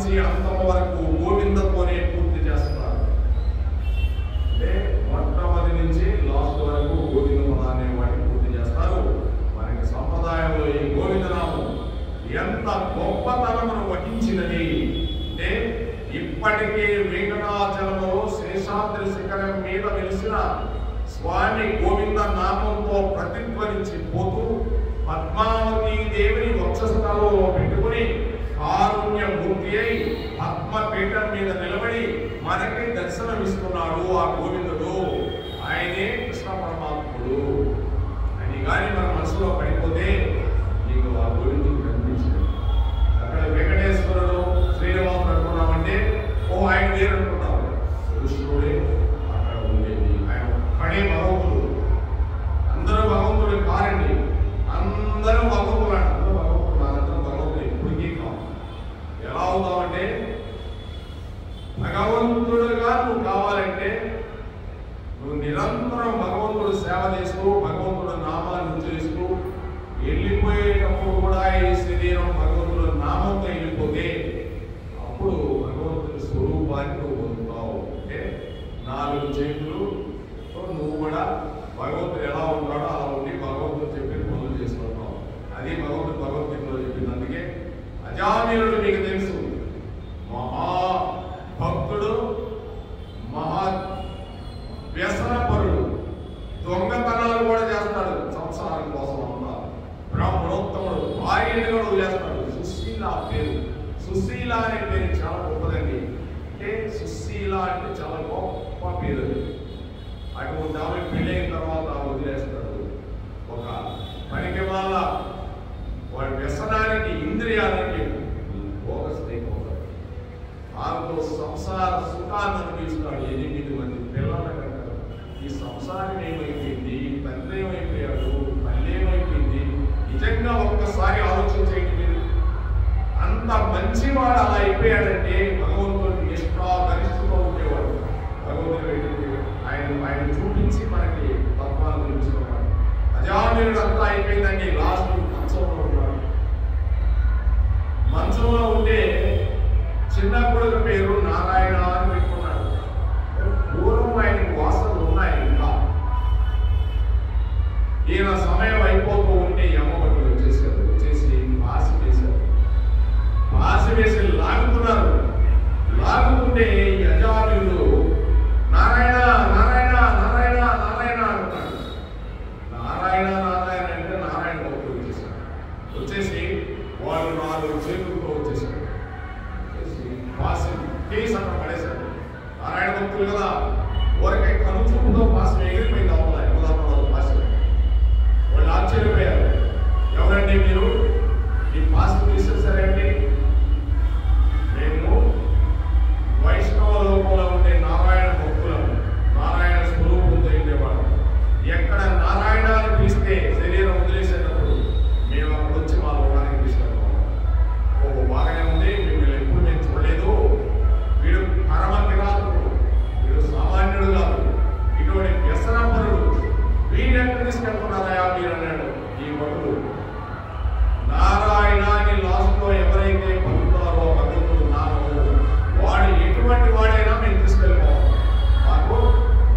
నుంచి అంతం వరకు గోవిందతోనే పూర్తి చేస్తున్నారు. అంటే మొట్టమొదటి నుంచి లాస్ట్ వరకు గోవింద పదాన్ని వాటిని పూర్తి చేస్తారు. మనకి సంప్రదాయంలో ఈ గోవిందనామం ఎంత గొప్పతనమును వహించినది అంటే ఇప్పటికే వెంకటాచలంలో శేషాద్రి శిఖరం మీద వెలిసిన స్వామి గోవింద నామంతో ప్రతిధ్వనించి పోతూ పద్మావతి దేవిని వక్షస్థలంలో పెట్టుకుని కారుణ్యమూర్తి అయి పద్మపీఠం మీద నిలబడి మనకి దర్శనమిస్తున్నాడు ఆ గోవిందుడు. ఆయనే కృష్ణ పరమాత్ముడు అని కానీ మన మనసులో పడిపోతే నీకు ఆ గోవిందుడు కనిపించింది. అక్కడ వెంకటేశ్వరుడు శ్రీనివాసుడు అనుకున్నామంటే ఓ ఆయన వేరు అనుకున్నావు. కృష్ణుడే అక్కడ ఉండేది. ఆయన ఒక్కడే భగవంతుడు. అందరూ భగవంతుడు కారండి. అందరూ భగవంతుడు. అందరూ భగవంతుడు. మనందరూ భగవంతుడు ఎప్పటికీ కాదు. ఎలా అవుతామంటే భగవంతుడుగా నువ్వు కావాలంటే నువ్వు నిరంతరం భగవంతుడు సేవ చేస్తూ భగవంతుడు నామాన్ని ఉచ్చరిస్తూ వెళ్ళిపోయేటప్పుడు కూడా ఈ శరీరం భగవంతుడు నామంతో వెళ్ళిపోతే అప్పుడు భగవంతుడి స్వరూపాన్ని నువ్వు పొందుతావు. అంటే 4 చేతులు నువ్వు కూడా భగవంతుడు ఎలా ఉంటాడో అలా ఉండి భగవంతుడు చెప్పిన పనులు చేసుకుంటావు. అది భగవంతుడు భగవద్గీతలో చెప్పింది. అందుకే అజామీరుడు మీకు తెలుసు, మహాభక్తుడు, మహా వ్యసనపరుడు, దొంగతనాలు కూడా చేస్తాడు సంసారం కోసం అన్నా. బ్రాహ్మణోత్తముడు, భార్యని కూడా చేస్తాడు. సుశీల పేరు, సుశీల అనే పేరు చాలా గొప్పదండి. అంటే సుశీల అంటే చాలా గొప్ప పేరు. అటువంటి ఆమె పెళ్ళైన తర్వాత వదిలేస్తాడు. ఒక పనికి వాళ్ళ వాడి వ్యసనానికి ఇంద్రియాలకి ఫోకస్ అయిపోతాడు. ఆమెతో సంసార సుఖాన్ని అనిపిస్తాడు. 8 మంది పిల్లల కనుక ఈ సంసారం ఏమైపోయింది, తండ్రి ఏమైపోయాడు, తల్లి ఏమైపోయింది. నిజంగా ఒక్కసారి ఆలోచించేయండి మీరు. అంత మంచివాడు అలా అయిపోయాడంటే భగవంతుడు నిష్ఠాగరిష్ఠతో ఉండేవాడు. భగవంతుడు ఆయన చూపించి మనకి తత్వాన్ని చూపించుకున్నాడు. అజామీరుడు అంతా అయిపోయిందండి. లాస్ట్ మంచంలో ఉన్నాడు. మంచంలో ఉంటే చిన్న కొడుకు పేరు నారాయణ అని పెట్టుకున్నాడు. పూర్వం ఆయనకు వాసనలు ఉన్నాయి. ఇంకా ఈయన సమయం అయిపోతూ ఉంటే యమభటులు వచ్చేసారు. వచ్చేసి పాసి వేశారు. పాసి వేసి లాగుతున్నారు. లాగుతుంటే ఈ అజామీరుడు నారాయణ నారాయణ నారాయణ నారాయణ అంటున్నాడు. నారాయణ నారాయణ అంటే నారాయణ భక్తులు వచ్చేసారు. వచ్చేసి వాళ్ళు 4 చేతులతో వచ్చేసారు. పాసి కేసు అక్కడ పడేశారు. నారాయణ భక్తులు కదా, ఊరికే కనుచూపుతో పాసి ఎగిరిపోయింది. అవతల పాసి వాళ్ళు ఆశ్చర్యపోయారు. ఎవరండి మీరు, ఈ పాసి తీసేసారండి? మేము వైష్ణవ లోకంలో ఉండే నారాయణ భక్తులం, నారాయణ స్వరూపంతో ఉండేవాడు. ఎక్కడ నారాయణాన్ని పిలిస్తే శరీరం వదిలేసేటప్పుడు మేము అక్కడ వచ్చి మా లోకానికి తీసుకెళ్తాం. ఓ బాగానే ఉంది, మిమ్మల్ని ఎప్పుడు మేము చూడలేదు. వీడు పరమ కిరాతకుడు, వీడు సామాన్యుడు కాదు, ఇటువంటి వ్యసనపరుడు, వీడెక్కడ తీసుకెళ్తున్నారా మీరు అన్నాడు ఈ భక్తుడు. నారాయణాన్ని లాస్ట్లో ఎవరైతే పొందుతారో భగవంతుడు నామము, వాడు ఎటువంటి వాడైనా మేము తీసుకెళ్ళిపోవాలి. మాకు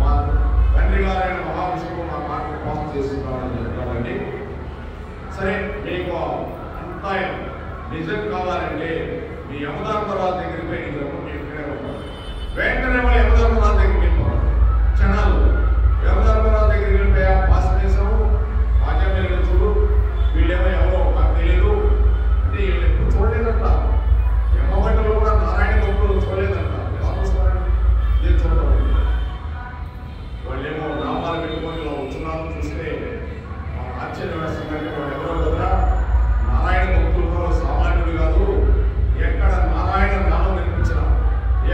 మా తండ్రి గారైన మహావిష్ణువు మా మాటలు కోసం చేస్తున్నాడని చెప్తాడండి. సరే, మీకు అంతా నిజం కావాలంటే మీ యమధర్మరాజు దగ్గరికి పోయి నిజం మేము ఇక్కడే ఉంటాం. వెంటనే వాళ్ళు యమధర్మరాజు దగ్గరికి వెళ్ళిపోవాలి. క్షణాలు యమధర్మరాజు దగ్గరికి వెళ్ళిపోయా పాస్ చేసాము. ఆచార్యులు చూడు, వీళ్ళేమో ఎవరో మాకు తెలియదు అంటే వీళ్ళు ఎప్పుడు చూడలేదంట. యమభటులు కూడా నారాయణ భక్తులు చూడలేదంట. నేను చూడటం వాళ్ళేమో నామాలు పెట్టుకొని ఇలా వచ్చున్నాను చూస్తే ఆశ్చర్యం వేస్తుందంటే వాళ్ళు ఎవరో కదా నారాయణ భక్తులు సామాన్యుడు కాదు. ఎక్కడ నారాయణ నామం కనిపించినా,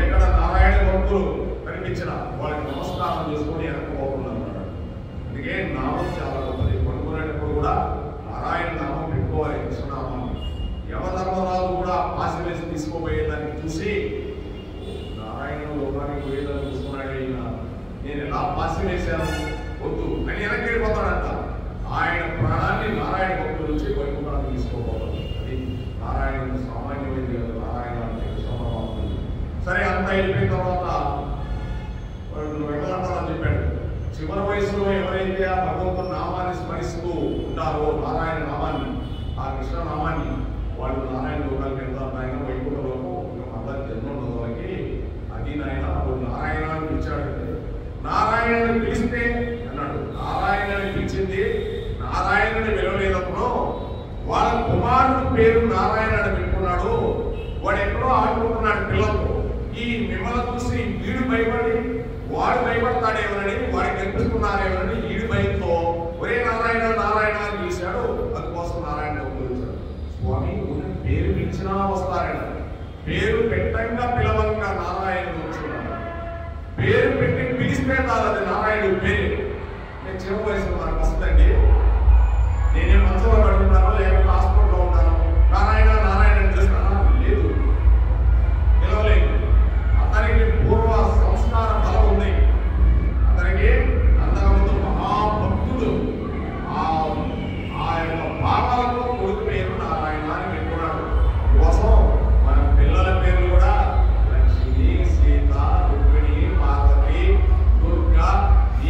ఎక్కడ నారాయణ భక్తులు కనిపించినా వాళ్ళకి నమస్కారం చేసుకొని వెనకపోతున్నాడు. అందుకే నామం చాలా గొప్పది. కొనుక్కునేటప్పుడు కూడా నారాయణ నామం పెట్టుకోవాలి, కృష్ణనామాన్ని. యమధర్మరాజు కూడా పాసి వేసి తీసుకోబోయేదాన్ని చూసి నారాయణ లోకానికి పోయేదాన్ని చూసుకున్నాడు. నేను ఎలా పాసి వేశాను వద్దు అని వెనక్కి వెళ్ళిపోతాడంట. ఆయన ప్రాణాన్ని నారాయణ భక్తులు వచ్చి వైకుంఠాన్ని తీసుకోపోతాడు. అది నారాయణ సామాన్యమైంది కాదు. నారాయణ అంటే కృష్ణ కూడా వెళ్ళిపోయిన తర్వాత వాళ్ళు వెళ్ళాలని చెప్పాడు. చివరి వయసులో ఎవరైతే ఆ భగవంతుని నామాన్ని స్మరిస్తూ ఉంటారో, నారాయణ నామాన్ని, ఆ కృష్ణ నామాన్ని, వాళ్ళు నారాయణ లోకానికి వెళ్తారు. ఆయన వైకుంఠలోకి అందరికి జన్మ ఉండదు వాళ్ళకి. అది నాయన నారాయణ అని పిలిచాడంటే, నారాయణని పిలిస్తే అన్నాడు, నారాయణని పిలిచింది నారాయణని పిలవలేదప్పుడు వాళ్ళ కుమారుడు పేరు నారాయణ అని పెట్టుకున్నాడు. వాడు ఎక్కడో ఆడుకుంటున్నాడు పిల్లలతో. ఈ మిమ్మల్ని చూసి వీడు భయపడి వాడు భయపడతాడేమోనని, వాడికి కనిపిస్తున్నారేమోనని వీడి భయంతో ఒరే నారాయణ నారాయణ అని పిలిచాడు. అందుకోసం నారాయణ పిలిచాడు. స్వామి పేరు పిలిచినా వస్తారట. పేరు పెట్టంగా పిలవంగా నారాయణుడు వచ్చున్నాడు. పేరు పెట్టి పిలిస్తే కాదు అది నారాయణుడు పేరు. నేను చిన్న వయసులో మనకు వస్తుందండి. నేనేం మంచంలో పడుతున్నాను, లేకపోతే హాస్పిటల్లో ఉంటాను, నారాయణ నారాయణ అని చేస్తానా? లేదు, పిలవలేదు. అతనికి పూర్వ సంస్కార బలం ఉంది. అతనికి అంతకుముందు మహాభక్తుడు. ఆ యొక్క భావాలతో కొడుకు పేరు నారాయణ అని పెట్టుకున్నాడు. కోసం మన పిల్లల పేర్లు కూడా లక్ష్మి, సీత, రుక్మిణి, పార్వతి, దుర్గా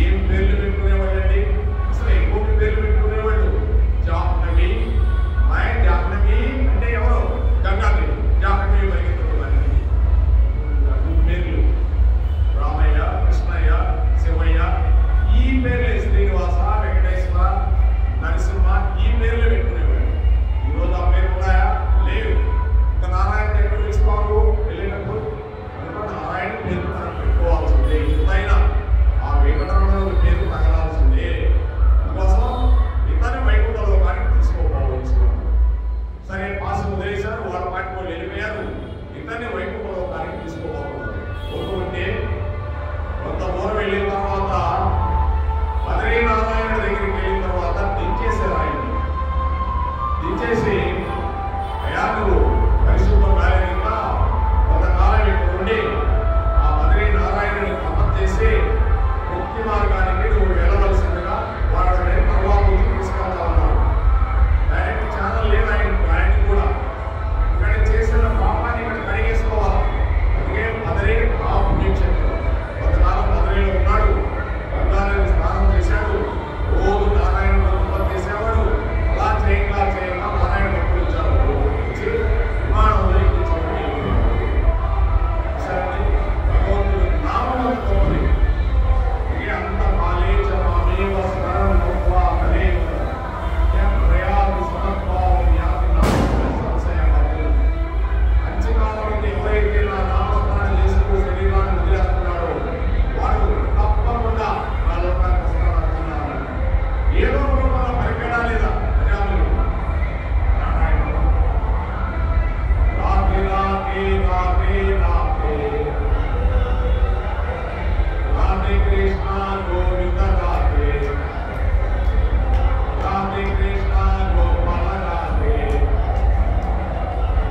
ఏం పేర్లు పెట్టుకునేవాళ్ళండి? అసలు ఎక్కువ పేర్లు పెట్టుకునేవాళ్ళు. జాహ్నవి, జాహ్నవి అంటే ఎవరు? గంగాదేవి. జాహ్నవి వైకుంఠపురానికి పేర్లు రామయ్య, కృష్ణయ్య, శివయ్య, ఈ పేర్లే. శ్రీనివాస, వెంకటేశ్వర, నరసింహ, ఈ పేర్లు పెట్టుకునేవాడు. ఈరోజు ఆ పేరు ఉన్నాయా? లేవు. ఇంకా నారాయణ ఎక్కడ పిలుస్తావు వెళ్ళేటప్పుడు? అందుకని నారాయణ పేరు మనం పెట్టుకోవాల్సిందే. ఎంతైనా ఆ వెంకటరమణ పేరు తగలాల్సిందే. అందుకోసం ఇతని వైకుంఠలోకానికి తీసుకోపోవచ్చు. సరే, పాసు వదిలేశారు, వాళ్ళ పాటి వాళ్ళు వెళ్ళిపోయారు. ఇతన్ని వైకుంఠలోకానికి తీసుకోపోతున్నారు. పోతుంటే కొంత దూరం వెళ్ళిన తర్వాత బద్రీనారాయణ దగ్గరికి వెళ్ళిన తర్వాత దించేశారు. ఆయన దించేసి, అయ్యా నువ్వు పరిశుభ్రం కాలేక కొంతకాలం ఇక్కడ ఉండి ఆ బద్రీనారాయణుని తపస్సు చేసి ముక్తి మార్గానికి నువ్వు వెళ్ళవలసిందిగా వాళ్ళని తర్వాత తీసుకెళ్తా ఉన్నాడు. డైరెక్ట్ ఛానల్ లేదు ఆయనకి కూడా. ఇక్కడ చేసిన పాపాన్ని ఇక్కడ కడిగేసుకోవాలి. అందుకే బద్రీ ఆ పుణ్యక్షేత్రం. కొంతకాలం బద్రీలో ఉన్నాడు. గంగానది స్నానం చేశాడు. రోజు నారాయణ తపస్సు చేసేవాడు. అలా చేయంగా నారాయణ భక్తులు వచ్చారు. వచ్చి విమానంలో భగవంతుడు నామం గొప్పది. ఇక అంత మాలేచ మామేవ స్మరణ గొప్ప హరే ప్రయాది సమత్వావం యాతి సంశయ అంచకాలం ఎవరైతే నా నామస్మరణ చేస్తూ శరీరాన్ని వదిలేస్తున్నాడో వాడు తప్పకుండా నా లోకానికి వస్తానంటున్నాను. ఏదో రూపంలో పరిపెడా లేదా ప్రజాలు నారాయణ రాధే రాధే రాధే రాధే రాధే కృష్ణ గోవింద రాధే రాధే కృష్ణ గోపాల రాధే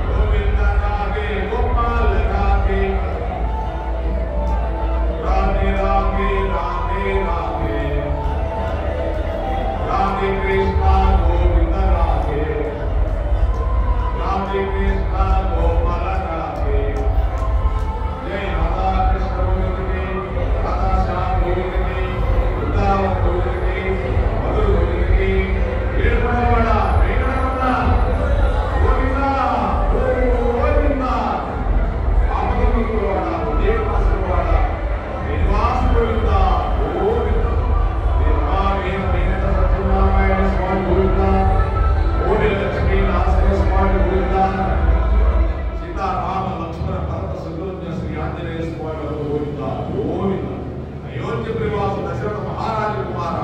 గోవింద రాధే గోపాల రాధే రాధే రాధే రాధే రాధే రాధే కృష్ణ గోవింద రాధే రాధే కృష్ణ గోపాల రాధే. జై రాధా కృష్ణ గోవిందకి, రాధా శ్యామ గోవిందకి, వృందావన గోవిందకి, మధుర గోవిందకి, ఏడుకొండలవాడ వెంకటరమణ గోవింద గోవింద, ఆపదముక్కులవాడ, దేవదాసులవాడ, శ్రీనివాస గోవింద గోవింద, నిర్మావీన వెంకట సత్యనారాయణ స్వామి గోవింద, ఓడి లక్ష్మీ నారాయణ స్వామి గోవింద, సీతారామ లక్ష్మణ భరత శత్రుఘ్న శ్రీ ఆంజనేయ స్వామి గోవింద గోవింద. అయోధ్య ప్రివాస దశరథ మహారాజ కుమార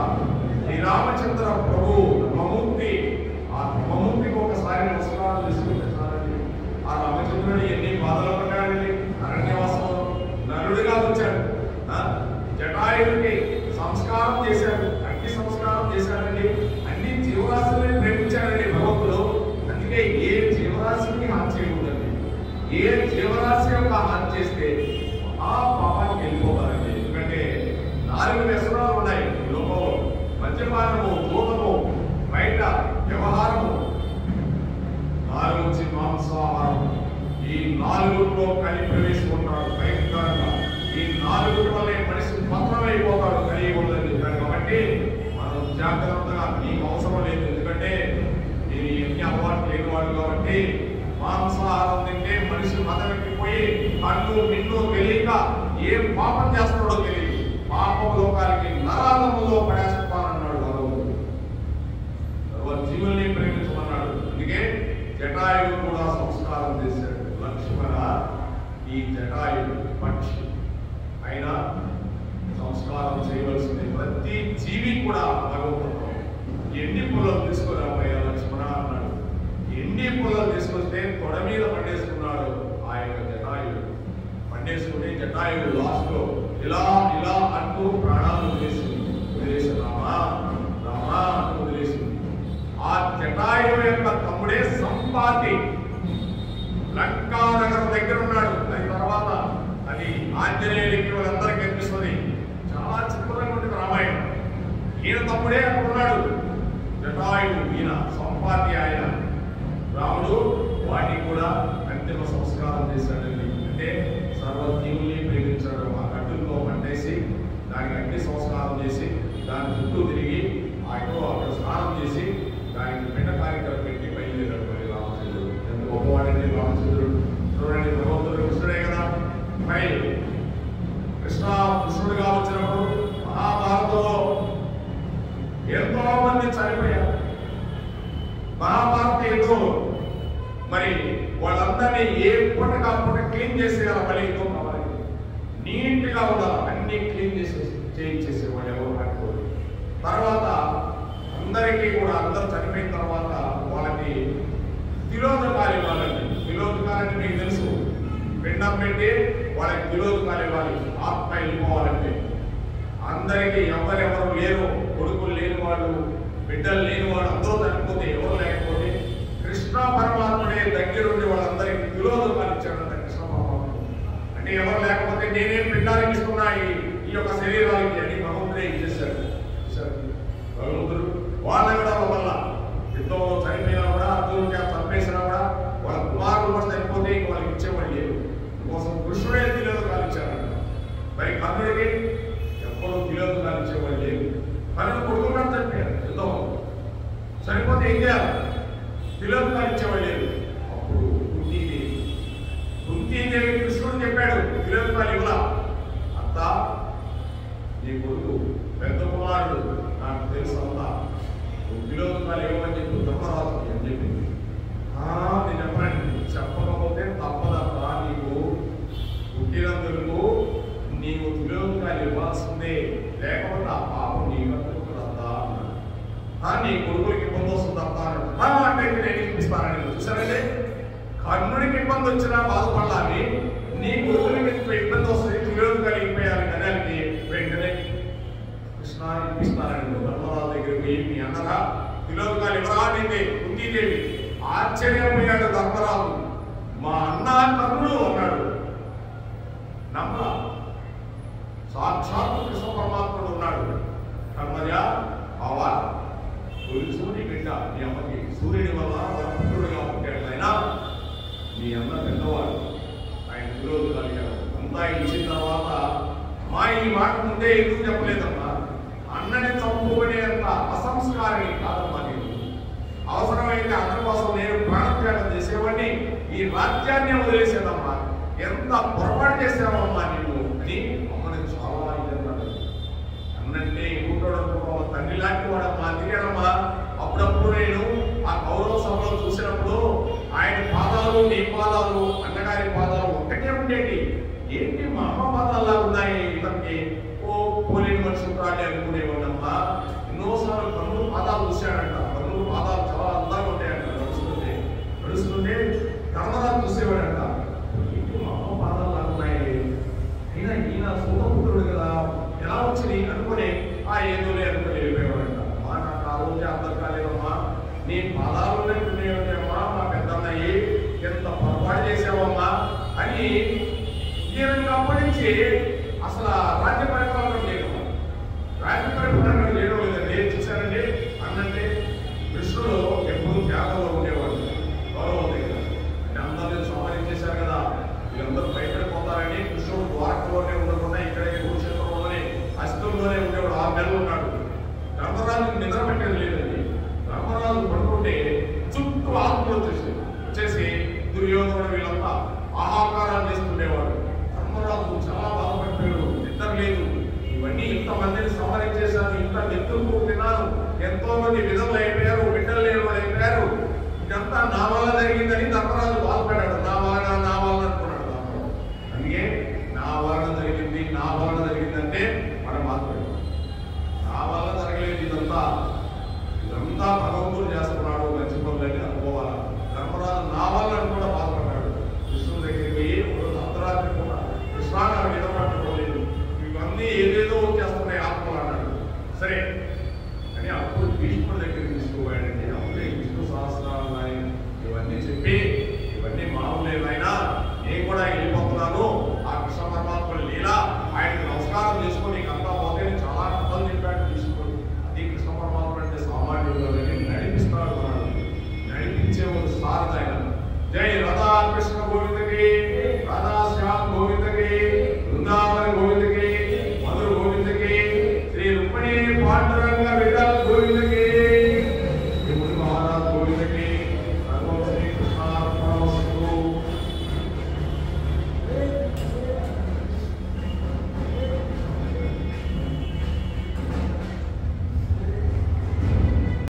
శ్రీరామచంద్ర ప్రభు బ్రహ్మమూర్తి. ఆ బ్రహ్మమూర్తికి ఒకసారి నమస్కారం చేసుకుంటున్నారండి. ఆ రామచంద్రుడు ఎన్ని బాధలు పడ్డాడండి. అరణ్యవాసంలో నరుడిగా వచ్చాడు. జటాయుడికి సంస్కారం చేశాడు, అగ్ని సంస్కారం చేశాడండి. అన్ని జీవరాశులని ప్రేమించాడండి భగవంతుడు. అందుకే ఏ జీవరాశిని హాని చేయకూడదండి. ఏ జీవరాశి యొక్క హాని చేస్తే ఆ పాపానికి వెళ్ళిపోతారండి. ఎందుకంటే 4 వ్యసనాలు ఉన్నాయి ఈ లోకంలో. మద్యపానము, దూతము, బయట వ్యవహారము, 4 మాంసాహారం. ఈ 4లో కలిపి ప్రవేశిస్తున్నాడు. భయంకర జాగ్రత్తగా, మీకు అవసరం లేదు, ఎందుకంటే నేను ఎన్ని అలవాటు లేని వాడు కాబట్టి. మాంసాహారం తింటే మనిషి మదమెక్కిపోయి కన్ను మిన్ను తెలియక ఏం పాపం చేస్తున్నాడో తెలియదు, పాపం లోకానికి నరాలములో పడేస్తానన్నాడు భగవంతుడు. తర్వాత జీవుల్ని ప్రేమించమన్నాడు. అందుకే జటాయువు కూడా సంస్కారం చేశాడు. లక్ష్మణ, ఈ జటాయువు పక్షి అయినా సంస్కారం చేయవలసింది. ప్రతి జీవి కూడా భగవంతుడు ఎండి పుల్లలు తీసుకురాబోయా లక్ష్మణ అన్నాడు. ఎండి పుల్లలు తీసుకొస్తే తొడ మీద పండేసుకున్నాడు ఆ యొక్క జటాయువు. పండేసుకుని జటాయువు లాస్ట్ లో ఇలా ఇలా అంటూ ప్రాణాలు వదిలేసి రామా రామా అంటూ వదిలేసింది. ఆ జటాయువు యొక్క తమ్ముడే సంపాతి లంకా నగరం దగ్గర ఉన్నాడు. దాని తర్వాత అది ఆంజనేయులకి వాళ్ళందరికీ కనిపిస్తుంది. చాలా చిత్రంగా ఉంటుంది రామాయణం. ఈయన తమ్ముడే అక్కడ ఉన్నాడు జటాయువు. ఈయన సంపాతి ఆయన. రాముడు వాటిని కూడా అంతిమ సంస్కారం చేశాడండి. అంటే సర్వజీవుల్ని ప్రేమించాడు. ఆ గడ్డుల్లో పట్టేసి దానికి అగ్ని సంస్కారం చేసి దాని చుట్టూ తిరిగి అక్కడ స్నానం చేసి దానికి పిండ కార్యక్రమం పెట్టి బయలుదేరాడు మరి రామచంద్రుడు. ఎంత గొప్పవాడండి రామచంద్రుడు. చూడండి, భగవంతుడు కృష్ణుడే కదా. మరి కృష్ణుడుగా వచ్చినప్పుడు మహాభారతంలో ఎంతో మంది చనిపోయారు. మహాభారత యుద్ధంలో మరి వాళ్ళందరినీ ఏ పూటగా పూట క్లీన్ చేసేయాలి. మళ్ళీ యుద్ధం కావాలి, నీట్ గా ఉండాలి, అన్ని క్లీన్ చేయించేసేవాళ్ళు ఎవరు పట్టుకోరు. తర్వాత అందరికీ కూడా అందరూ చనిపోయిన తర్వాత వాళ్ళకి తిలోదకాలు ఇవ్వాలండి. తిలోదకాలంటే మీకు తెలుసు, పిండం పెట్టి వాళ్ళకి తిలోదకాలు ఇవ్వాలి. ఆత్మ వెళ్ళిపోవాలంటే అందరికీ ఎవరెవరు లేరు, కొడుకులు లేని వాళ్ళు, బిడ్డలు లేని వాళ్ళు అందరూ చనిపోతే, ఎవరు లేకపోతే కృష్ణ పరమాత్ముడే దగ్గరుండి వాళ్ళందరికీ తిలోదకాలు ఇచ్చాడంట కృష్ణ పరమాత్ముడు. అంటే ఎవరు లేకపోతే నేనేం పిండానికి ఇస్తున్నా ఈ యొక్క శరీరానికి అని భగవంతుడే ఇచ్చేశాడు. భగవంతుడు వాళ్ళ కూడా వల్ల యుద్ధంలో చనిపోయినా కూడా, అర్జునుడిగా చంపేసినా కూడా వాళ్ళ కుమారులు కూడా చనిపోతే ఇంక వాళ్ళకి ఇచ్చేవాళ్ళు లేరు. అందుకోసం కృష్ణుడే తిలోదకాలు ఇచ్చాడంట. మరి కర్ణుడికి ఎప్పుడూ తిలోదకాలు ఇచ్చేవాళ్ళు లేరు. కర్ణుడు కొడుకున్నా చనిపోయారు యుద్ధం. చనిపోతే ఏం చేయాలి? తిలోదకాలు ఇచ్చేవాళ్ళు లేరు. అప్పుడు కుంతీదేవి కృష్ణుడు చెప్పాడు, తిలోదకాలు ఇవ్వలా. అంత నీ కొడుకు పెద్ద కుమారుడు, నాకు తెలుసు అంతా, తిలోదకాలు ఇవ్వమని చెప్పి ధర్మరాజు అని చెప్పింది. నేను చెప్పండి, చెప్పకపోతే తప్పదమ్మా, నీకు పుట్టినందుకు నీవు తిలోదకాలు ఇవ్వాల్సిందే, లేకపోతే ఆ పాపం నీకు అంటుకుంటుందా అన్నాడు. నీ కొడుకులకి ఇబ్బంది వస్తుంది అర్థ అంటే నేను చూపిస్తానని. చూసారంటే కర్ణుడికి ఇబ్బంది వచ్చినా బాధపడాలి, నీ కొడుకులకి ఇబ్బంది వస్తుంది, తిలోదకాలు ఇవ్వేయాలి కదానికి. వెంటనే కృష్ణ ఇప్పిస్తానండి. ధర్మరాజు దగ్గరికి పోయి మీ అన్నరా తిలోదకాలు ఇవ్వరా అంటే కుంతీదేవి. ఆశ్చర్యపోయాడు ధర్మరాజు. మా అన్న కర్ణుడు అన్నాడు. నమ్మ సాక్షాత్ కృష్ణ పరమాత్ముడు ఉన్నాడు. కర్మజ బావా, సూర్యుడి బిడ్డ నీ అమ్మకి సూర్యుడి వల్ల పుత్రుడుగా పుట్టాడు. అయినా నీ అన్న పెద్దవాడు, ఆయన తిలోదకాలు అంతా ఇచ్చిన తర్వాత మా ఈ మాట ముందే ఎందుకు చెప్పలేదమ్మా? అన్నని చంపుకునేంత అసంస్కారిని కాదమ్మా నేను. అవసరమైతే అన్న కోసం నేను ప్రాణత్యాగం చేసేవాడిని, ఈ రాజ్యాన్ని వదిలేసేదమ్మా. ఎంత పొరపాటు చేసావమ్మా నీవు అని అమ్మని చాలా ఇదన్నాడు. అన్నంటే ఇంకోటో తండ్రి లాంటి వాడమ్మా, తిరిగాడమ్మా. అప్పుడప్పుడు నేను ఆ కౌరవ సభలో చూసినప్పుడు ఆయన పాదాలు, నీ పాదాలు, అన్నగారి పాదాలు ఒక్కటే ఉండేది. ఏంటి మా అమ్మ పాదాల్లా ఉన్నాయి ఇతనికి, ఓ పోలేని మనుషులు రాలి అనుకునేవాడమ్మా. ఎన్నోసార్లు కన్నులు పాదాలు చూశాడంట. కన్నులు పాదాలు చాలా అందంగా ఉంటాయంట. నడుస్తుంటే ధర్మరాజు చూసేవాడంట. ఏంటి మా అమ్మ పాదాలు ఉన్నాయి, అయినా ఈయన సూతపుత్రుడు కదా, ఎలా వచ్చింది అనుకుని ఏదోలే అనుకుని వెళ్ళిపోయేవాడంట. అమ్మా నాకు ఆ రోజే అర్థం కాలేదమ్మా, నీ పాదాలు లేకునేవమ్మా, మా పెద్దన్నయ్యి ఎంత పొరపాటు చేసావమ్మా అని. నేను అప్పటి నుంచి అసలు రాజ్య పరిపాలన చేయడం, రాజ్య పరిపాలన చేయడం లేదండి. చూశానండి, అన్నంటే కృష్ణుడు ఎప్పుడు త్యాగంలో ఉండేవాడు. గౌరవం దగ్గర అంటే అందరూ సంపాదించేశారు కదా, వీళ్ళందరూ భయపడిపోతారని కృష్ణుడు ద్వారకలోనే ఉండకుండా ఇక్కడే కురుక్షేత్రంలోనే అస్తంలోనే ఉండేవాడు. 6 నెలలు ఉన్నాడు. ధర్మరాజుకి నిద్ర ఉండేవాడు. ధర్మరాజు చాలా బాధపడిపోయాడు, నిద్ర లేదు. ఇవన్నీ ఇంతమందిని సంహరించేశాను, ఇంత నెత్తులు తిన్నాను, ఎంతో మంది విధులు అయిపోయారు, బిడ్డలు లేని వాళ్ళు అయిపోయారు, ఇదంతా నా వల్ల జరిగిందని ధర్మరాజు బాధపడ్డాడు. నా వలన అనుకున్నాడు. అందుకే నా వలన జరిగిందంటే మనం బాధపడ్డాడు. నా వల్ల జరగలేదు, ఇదంతా భగవంతుడు